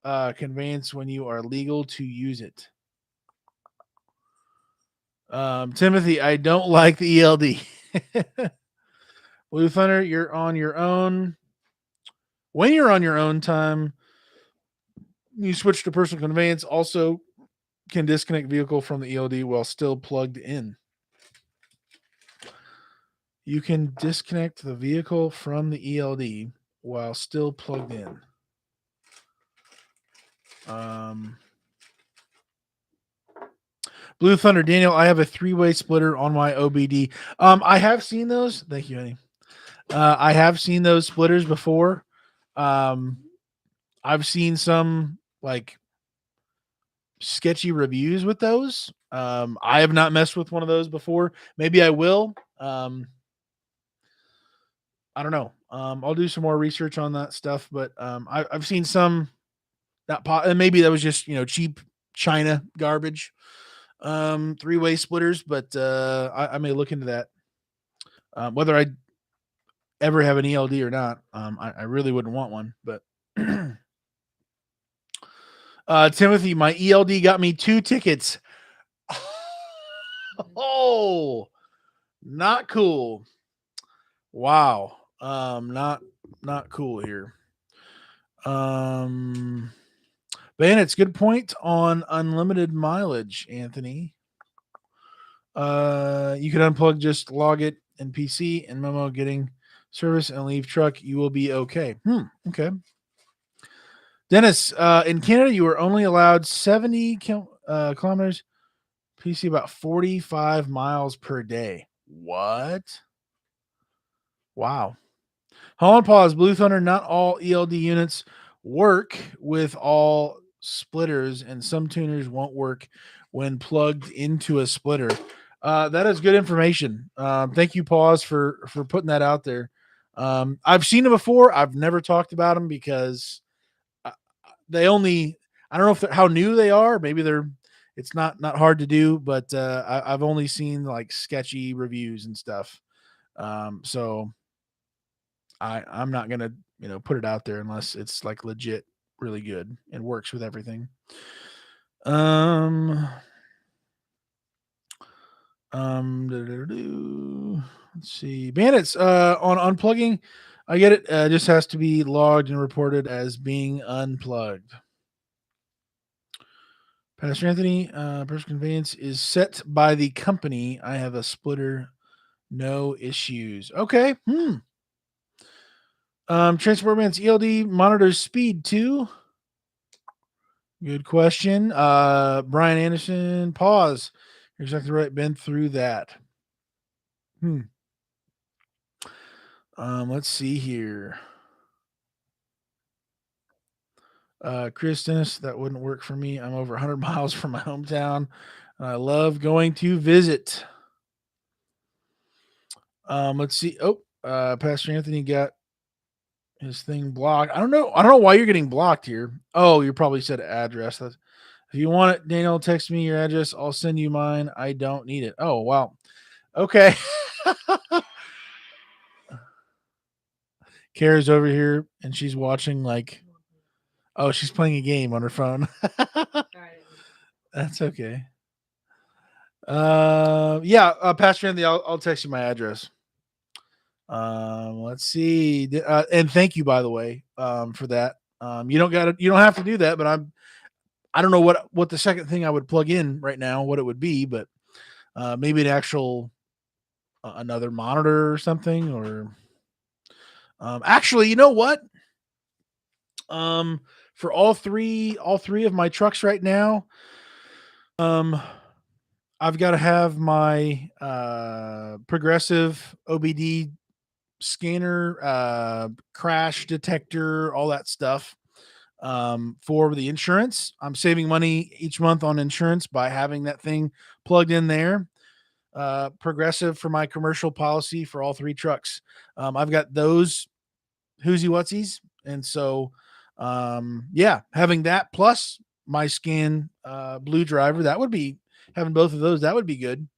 conveyance when you are legal to use it. Timothy, I don't like the ELD. Blue Thunder, you're on your own. When you're on your own time, you switch to personal conveyance. Also, can disconnect vehicle from the ELD while still plugged in. You can disconnect the vehicle from the ELD while still plugged in. Blue Thunder, Daniel, I have a 3-way splitter on my OBD. I have seen those. Thank you, Annie. I have seen those splitters before. Um, I've seen some like sketchy reviews with those. I have not messed with one of those before. Maybe I will. I don't know. I'll do some more research on that stuff, but I've seen some and maybe that was just cheap China garbage. 3-way splitters, but I may look into that. Whether I ever have an ELD or not, I really wouldn't want one. But Timothy, my ELD got me 2 tickets. Oh, not cool. Wow. Not cool here. Bandits, good point on unlimited mileage, Anthony. You can unplug, just log it in PC and memo getting service and leave truck. You will be okay. Okay. Dennis, in Canada, you are only allowed 70 kilometers, PC about 45 miles per day. What? Wow. Hold on, pause. Blue Thunder, not all ELD units work with all splitters, and some tuners won't work when plugged into a splitter. That is good information. Thank you, Pause, for putting that out there. I've seen them before. I've never talked about them because uh, they only, I don't know if how new they are. Maybe it's not hard to do, but I've only seen like sketchy reviews and stuff. So I'm not gonna put it out there unless it's like legit really good and works with everything. Um let's see. Bandits on unplugging. I get it. Just has to be logged and reported as being unplugged. Pastor Anthony, personal conveyance is set by the company. I have a splitter, no issues. Okay. Transport Man's ELD monitors speed too. Good question. Brian Anderson, pause. You're exactly right. Been through that. Let's see here. Chris Dennis, that wouldn't work for me. I'm over 100 miles from my hometown. I love going to visit. Let's see. Oh, Pastor Anthony got his thing blocked. I don't know why you're getting blocked here. Oh, you probably said address. If you want it, Daniel, text me your address. I'll send you mine. I don't need it. Oh, wow. Okay. Kara's over here and she's watching she's playing a game on her phone. That's okay. Pastor Anthony, I'll text you my address. Let's see. And thank you, by the way, for that. You don't have to do that, but I don't know what the second thing I would plug in right now, what it would be, but maybe an actual another monitor or something, or actually, you know what? For all three of my trucks right now, I've got to have my progressive OBD scanner, crash detector, all that stuff for the insurance. I'm saving money each month on insurance by having that thing plugged in there. Progressive for my commercial policy for all three trucks. I've got those whoosie whatsies. And so, having that plus my scan blue driver, that would be having both of those. That would be good.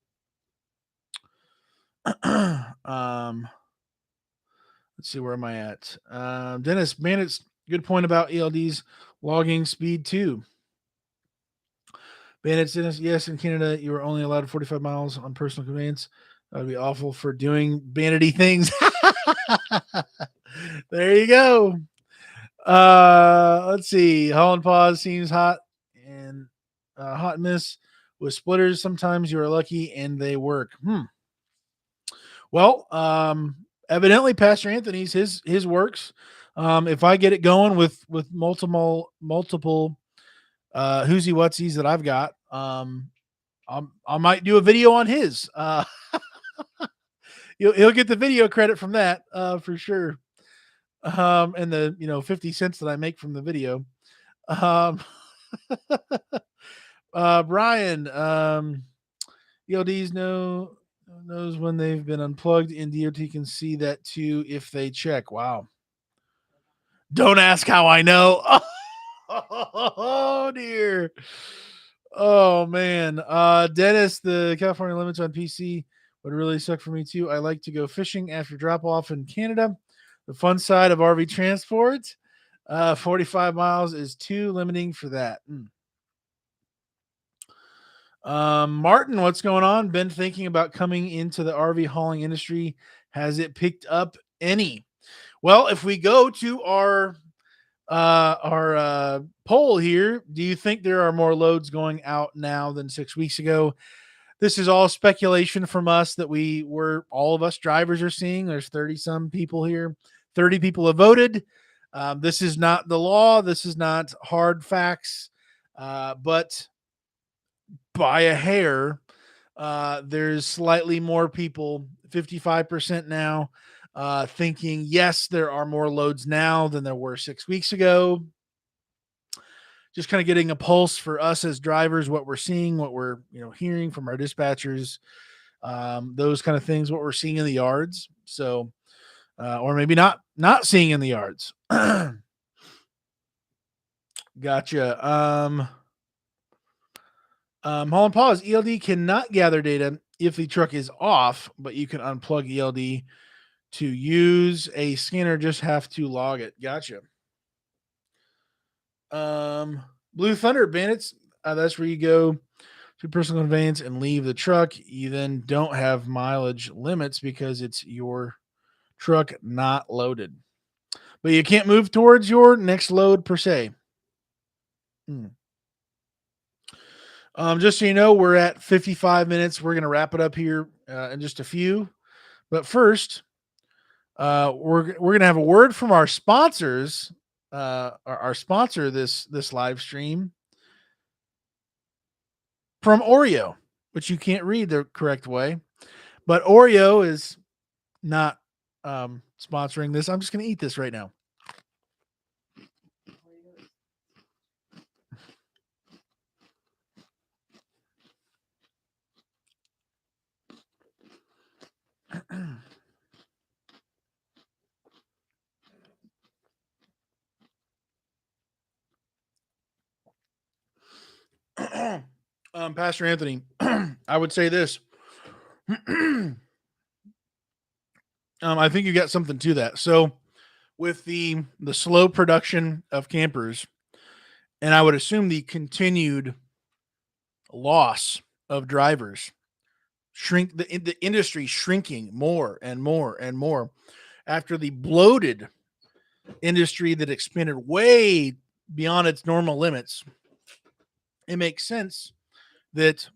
Let's see, where am I at? Dennis, man, it's good point about ELD's logging speed too. Bandits, Dennis, yes, in Canada, you are only allowed 45 miles on personal conveyance. That would be awful for doing vanity things. There you go. Let's see. Holland Pause seems hot and hot miss with splitters. Sometimes you are lucky and they work. Well, evidently Pastor Anthony's his works. If I get it going with multiple whoosie whatsies that I've got, I might do a video on his. He'll get the video credit from that for sure. And the 50 cents that I make from the video. Brian, ELDs knows when they've been unplugged, and DOT can see that too if they check. Wow. Don't ask how I know. Oh dear. Oh man. Dennis, the California limits on PC would really suck for me too. I like to go fishing after drop off in Canada. The fun side of RV transport. 45 miles is too limiting for that. Martin, what's going on? Been thinking about coming into the RV hauling industry. Has it picked up any? Well, if we go to our poll here, do you think there are more loads going out now than 6 weeks ago? This is all speculation from us that all of us drivers are seeing. There's 30 some people here. 30 people have voted. This is not the law. This is not hard facts. But by a hair, there's slightly more people, 55% now, thinking, yes, there are more loads now than there were 6 weeks ago. Just kind of getting a pulse for us as drivers, what we're seeing, what we're hearing from our dispatchers, those kind of things, what we're seeing in the yards. So or maybe not seeing in the yards. Gotcha. Holland Pause, ELD cannot gather data if the truck is off, but you can unplug ELD to use a scanner. Just have to log it. Gotcha. Blue Thunder Bandits. That's where you go to personal conveyance and leave the truck. You then don't have mileage limits because it's your truck not loaded. But you can't move towards your next load per se. Just so you know, we're at 55 minutes. We're going to wrap it up here in just a few. But first, we're going to have a word from our sponsors. Our sponsor this live stream from Oreo, which you can't read the correct way. But Oreo is not sponsoring this. I'm just going to eat this right now. Pastor Anthony, I would say this. I think you got something to that. So with the slow production of campers, and I would assume the continued loss of drivers, the industry shrinking more and more and more after the bloated industry that expanded way beyond its normal limits. It makes sense that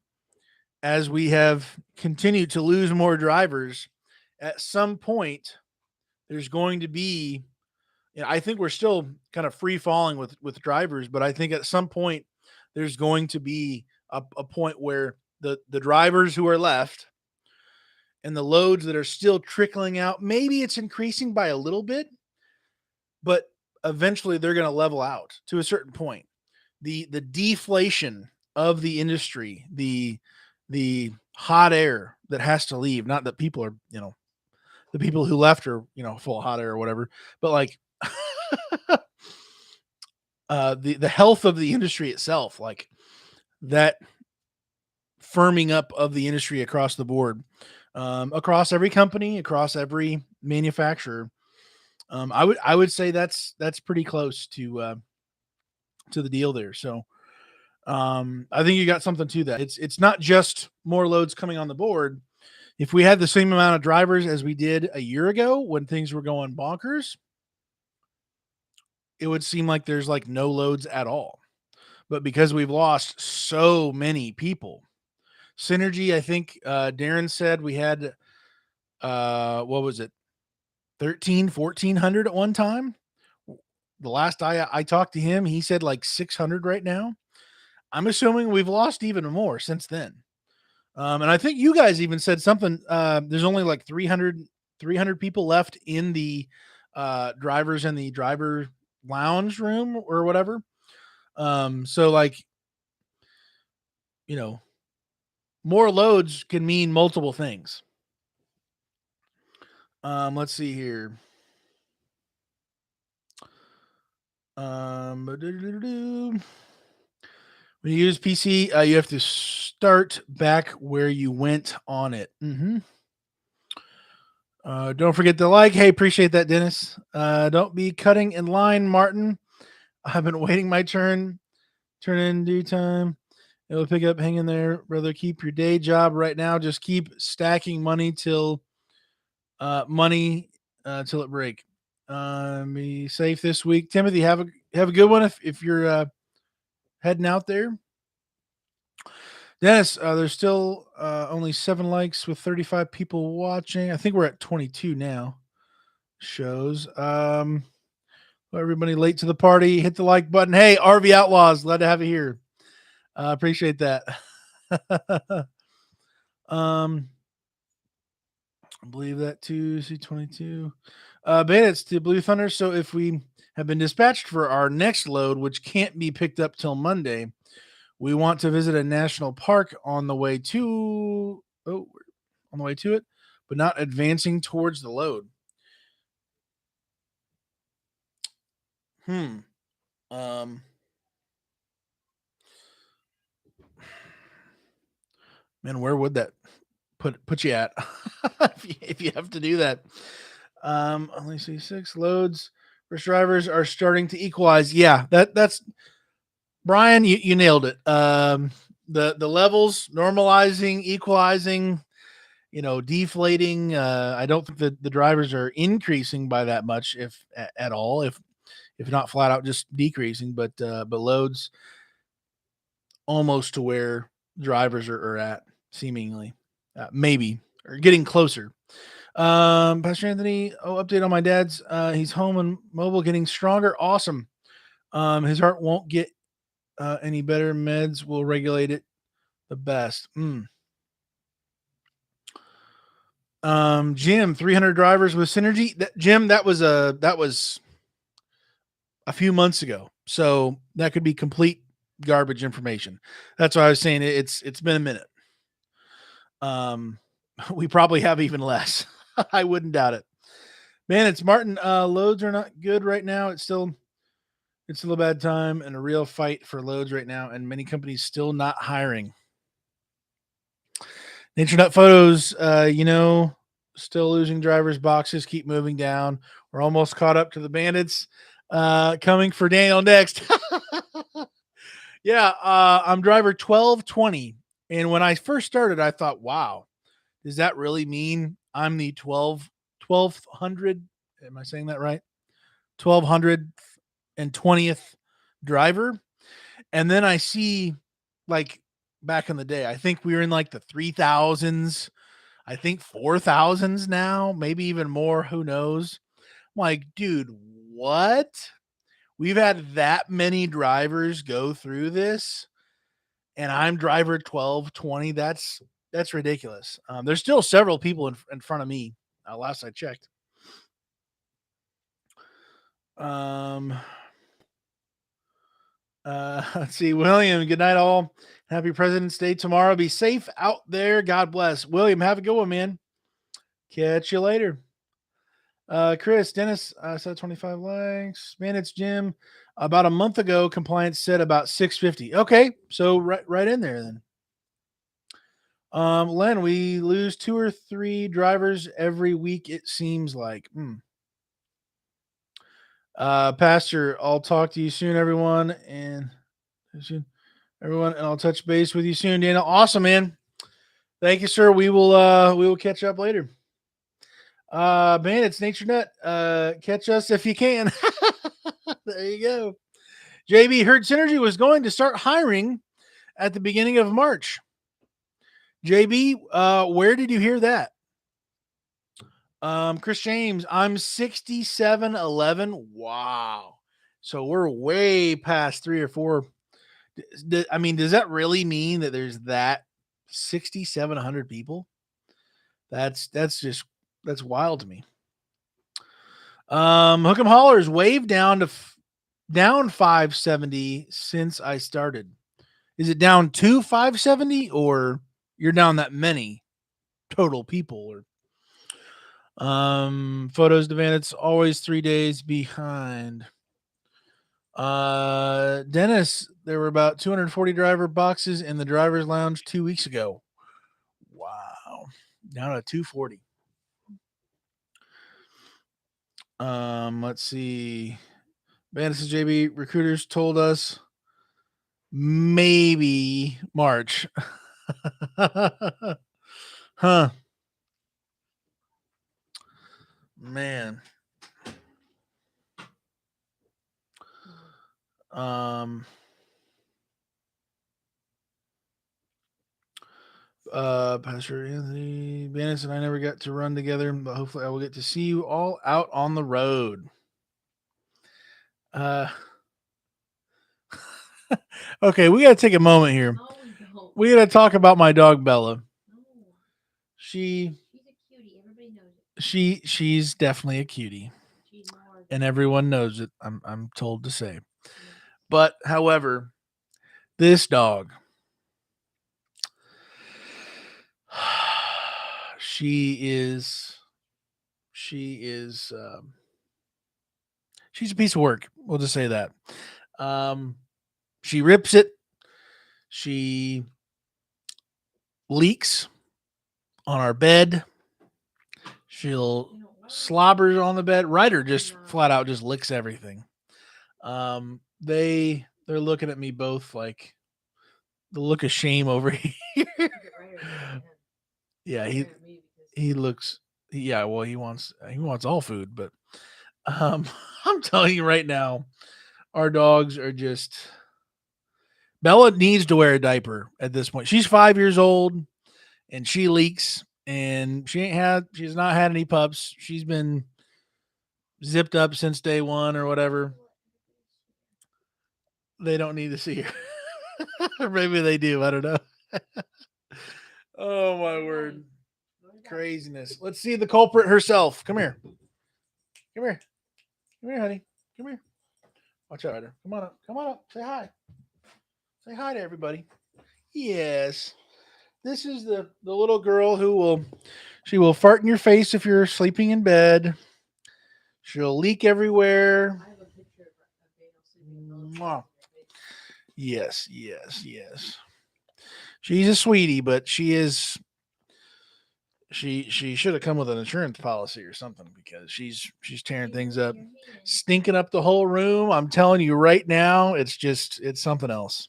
as we have continued to lose more drivers, at some point there's going to be, I think we're still kind of free falling with drivers, but I think at some point there's going to be a point where the drivers who are left and the loads that are still trickling out, maybe it's increasing by a little bit, but eventually they're going to level out to a certain point. The deflation of the industry, the hot air that has to leave, not that people are, the people who left are, full of hot air or whatever, but like the health of the industry itself, like that firming up of the industry across the board, across every company, across every manufacturer. I would say that's pretty close to the deal there. So I think you got something to that. It's not just more loads coming on the board. If we had the same amount of drivers as we did a year ago when things were going bonkers, it would seem like there's like no loads at all. But because we've lost so many people, Synergy, I think Darren said we had, what was it, 1,400 at one time. The last I talked to him, he said like 600 right now. I'm assuming we've lost even more since then. And I think you guys even said something. There's only like 300 people left in the drivers in the driver lounge room or whatever. So like, more loads can mean multiple things. Let's see here. When you use PC, you have to start back where you went on it. Don't forget to like. Hey, appreciate that, Dennis. Don't be cutting in line, Martin. I've been waiting my turn. Turn in due time. It'll pick up. Hang in there, brother. Keep your day job right now. Just keep stacking money till it break. Be safe this week, Timothy. Have a good one if you're heading out there. Dennis, there's still only 7 likes with 35 people watching. I think we're at 22 now. Shows. Everybody late to the party, hit the like button. Hey, RV Outlaws, glad to have you here. Appreciate that. I believe that too. C22. Bandits to Blue Thunder. So if we have been dispatched for our next load, which can't be picked up till Monday, we want to visit a national park on the way to it, but not advancing towards the load. Hmm. Um. Man, where would that put you at if you have to do that? Only see six loads. First drivers are starting to equalize. Yeah, that's Brian. You nailed it. The levels normalizing, equalizing. Deflating. I don't think that the drivers are increasing by that much, if at all. If not flat out just decreasing, but loads almost to where drivers are at, seemingly, maybe, or getting closer. Pastor Anthony, update on my dad's. He's home and mobile, getting stronger. Awesome. His heart won't get any better. Meds will regulate it the best. Jim, 300 drivers with synergy. Jim, that was a few months ago, so that could be complete garbage information. That's why I was saying it's been a minute. Um, we probably have even less. I wouldn't doubt it. Man, it's Martin. Loads are not good right now. It's still a bad time and a real fight for loads right now, and many companies still not hiring. Internet photos, still losing drivers. Boxes keep moving down. We're almost caught up to the bandits. Coming for Daniel next. Yeah, I'm driver 1220. And when I first started, I thought, wow, does that really mean I'm the 1200? Am I saying that right? 1220th driver. And then I see, like, back in the day, I think we were in like the 3000s. I think 4000s now, maybe even more. Who knows? I'm like, dude, what? We've had that many drivers go through this, and I'm driver 1220. That's ridiculous. There's still several people in front of me. Last I checked. Um, let's see, William. Good night, all. Happy President's Day tomorrow. Be safe out there. God bless, William. Have a good one, man. Catch you later. Chris, Dennis said 25 likes. Man, it's Jim. About a month ago, compliance said about 650. Okay, so right in there then. Len, we lose 2 or 3 drivers every week, it seems like. Pastor, I'll talk to you soon, everyone, and I'll touch base with you soon, Daniel. Awesome, man. Thank you, sir. We will catch up later. Man, it's Nature Nut. Catch us if you can. There you go. JB, heard Synergy was going to start hiring at the beginning of March. JB, where did you hear that? Chris James, I'm 6711. Wow. So we're way past 3 or 4. I mean, does that really mean that there's that 6,700 people? That's wild to me. Hook'em Hollers wave down to down 570 since I started. Is it down to 570, or you're down that many total people? Or photos, Devan, it's always 3 days behind. Dennis, there were about 240 driver boxes in the driver's lounge 2 weeks ago. Wow. Down to 240. Let's see. Bandits JB recruiters told us maybe March. Huh. Man. Pastor Anthony Bandits and I never got to run together, but hopefully I will get to see you all out on the road. Okay, we got to take a moment here. We got to talk about my dog Bella. She's a cutie. Everybody knows it. She's definitely a cutie, and everyone knows it. I'm told to say, but however, this dog, she is she's a piece of work. We'll just say that. She rips it. She leaks on our bed. She'll slobber on the bed. Ryder just flat out just licks everything. They're looking at me both like the look of shame over here. Yeah, he looks. Yeah, well, he wants all food, but I'm telling you right now, our dogs are just. Bella needs to wear a diaper at this point. She's 5 years old, and she leaks, and she's not had any pups. She's been zipped up since day one or whatever. They don't need to see her. Or maybe they do. I don't know. Oh my word. Craziness. Let's see the culprit herself. Come here. Come here. Come here, honey. Come here. Watch out, Ryder. Come on up. Come on up. Say hi. Say hi to everybody. Yes. This is the little girl who will fart in your face if you're sleeping in bed. She'll leak everywhere. Mwah. Yes, yes, yes. She's a sweetie, but she should have come with an insurance policy or something because she's tearing things up, stinking up the whole room. I'm telling you right now, it's something else.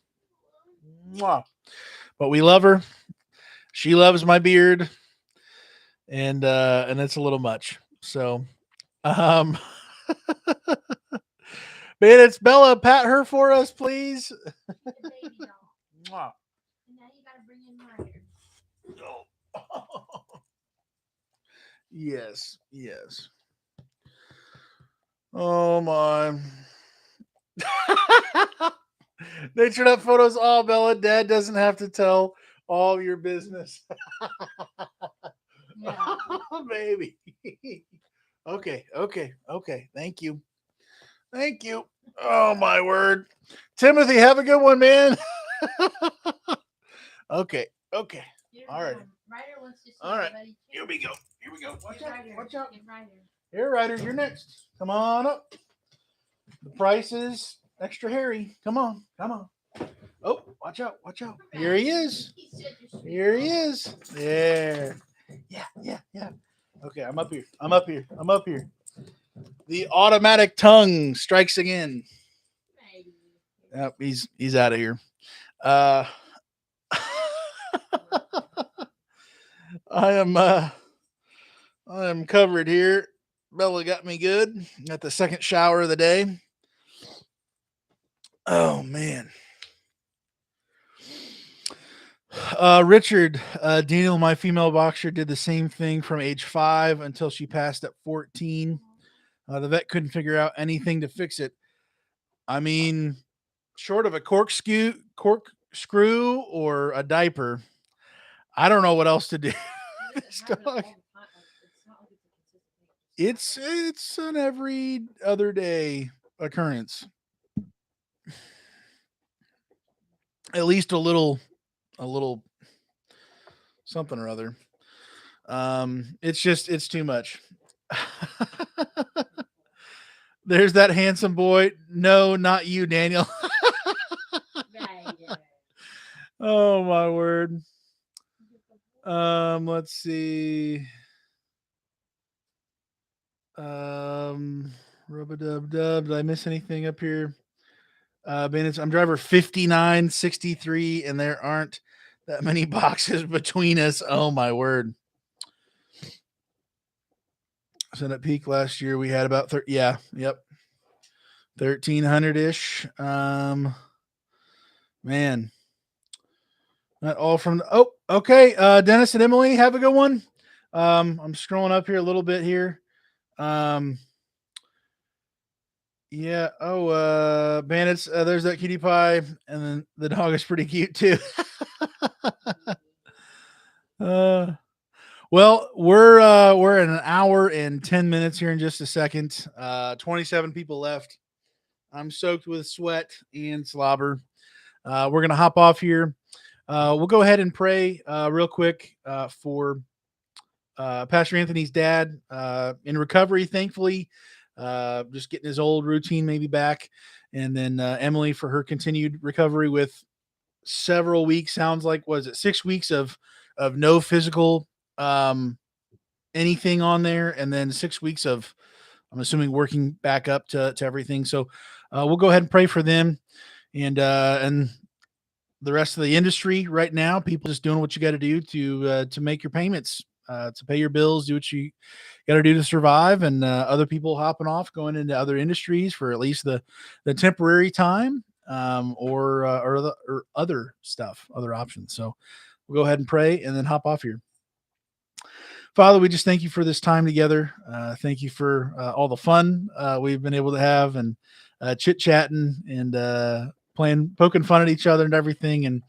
Mwah. But we love her. She loves my beard, and it's a little much. So, man, it's Bella. Pat her for us, please. Mwah. Yes, yes. Oh my. Nature up photos. Oh, Bella, Dad doesn't have to tell all your business. Yeah. Baby. Okay. Thank you. Oh my word. Timothy, have a good one, man. Okay. All right. All right. Here we go. Watch out. Here, Ryder, you're next. Come on up. The price is extra hairy. Come on. Oh, watch out. Here he is. There. Yeah. Okay, I'm up here. The automatic tongue strikes again. Yep, he's out of here. I am covered here. Bella got me good. Got the second shower of the day. Oh man. Richard, Daniel, my female boxer, did the same thing from age 5 until she passed at 14. The vet couldn't figure out anything to fix it. I mean, short of a corkscrew or a diaper, I don't know what else to do. This dog. It's an every other day occurrence. At least a little something or other. It's too much. There's that handsome boy. No, not you, Daniel. Oh my word. Let's see. Rub-a-dub-dub. Did I miss anything up here? I'm driver 5963, and there aren't that many boxes between us. Oh my word. So at peak last year, we had about 1,300-ish. Man. Not all from okay. Dennis and Emily, have a good one. I'm scrolling up here a little bit here. Yeah. Oh, bandits. There's that cutie pie, and then the dog is pretty cute too. Well, we're in an hour and 10 minutes here in just a second. 27 people left. I'm soaked with sweat and slobber. We're gonna hop off here. We'll go ahead and pray real quick for Pastor Anthony's dad in recovery. Thankfully, just getting his old routine maybe back. And then Emily for her continued recovery with several weeks. Sounds like, was it 6 weeks of no physical um, anything on there, and then 6 weeks of, I'm assuming, working back up to everything. So we'll go ahead and pray for them and the rest of the industry right now. People just doing what you got to do to make your payments, to pay your bills, do what you got to do to survive, and other people hopping off, going into other industries for at least the temporary time, or other stuff, other options. So we'll go ahead and pray and then hop off here. Father, we just thank you for this time together. Thank you for all the fun we've been able to have, and chit chatting and playing, poking fun at each other and everything. And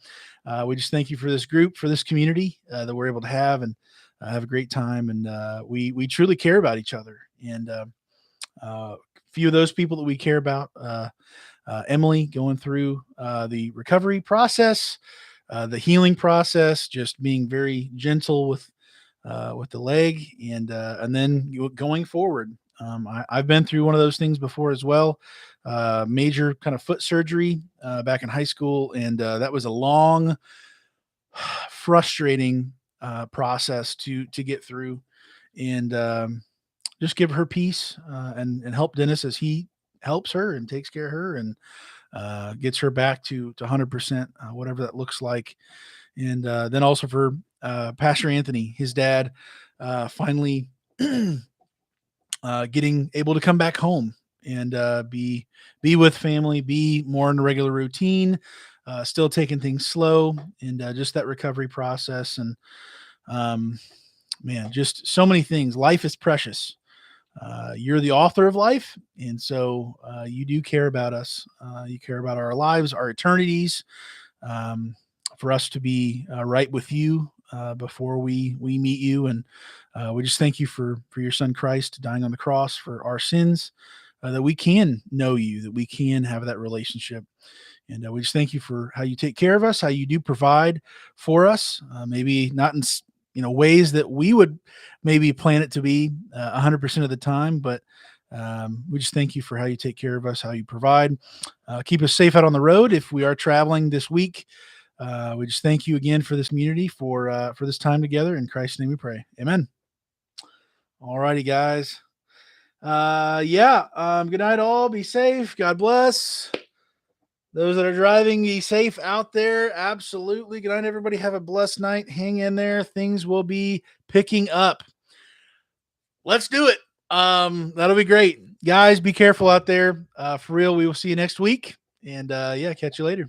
we just thank you for this group, for this community that we're able to have, and have a great time. And we truly care about each other. And few of those people that we care about, Emily going through the recovery process, the healing process, just being very gentle with the leg, and then going forward. I've been through one of those things before as well. Major kind of foot surgery back in high school, and that was a long, frustrating process to get through. And just give her peace, and help Dennis as he helps her and takes care of her, and gets her back to 100%, whatever that looks like. And then also for Pastor Anthony, his dad, finally getting able to come back home and be with family, be more in the regular routine, still taking things slow, and just that recovery process. And um, man, just so many things. Life is precious. You're the author of life, and so you do care about us. You care about our lives, our eternities, for us to be right with you before we meet you. And we just thank you for your son Christ dying on the cross for our sins, that we can know you, that we can have that relationship. And we just thank you for how you take care of us, how you do provide for us, maybe not in ways that we would maybe plan it to be 100% of the time, but we just thank you for how you take care of us, how you provide. Keep us safe out on the road if we are traveling this week. We just thank you again for this community, for this time together. In Christ's name we pray. Amen. All righty, guys. Good night all. Be safe. God bless. Those that are driving, be safe out there. Absolutely. Good night, everybody. Have a blessed night. Hang in there. Things will be picking up. Let's do it. That'll be great. Guys, be careful out there. For real, we will see you next week. And catch you later.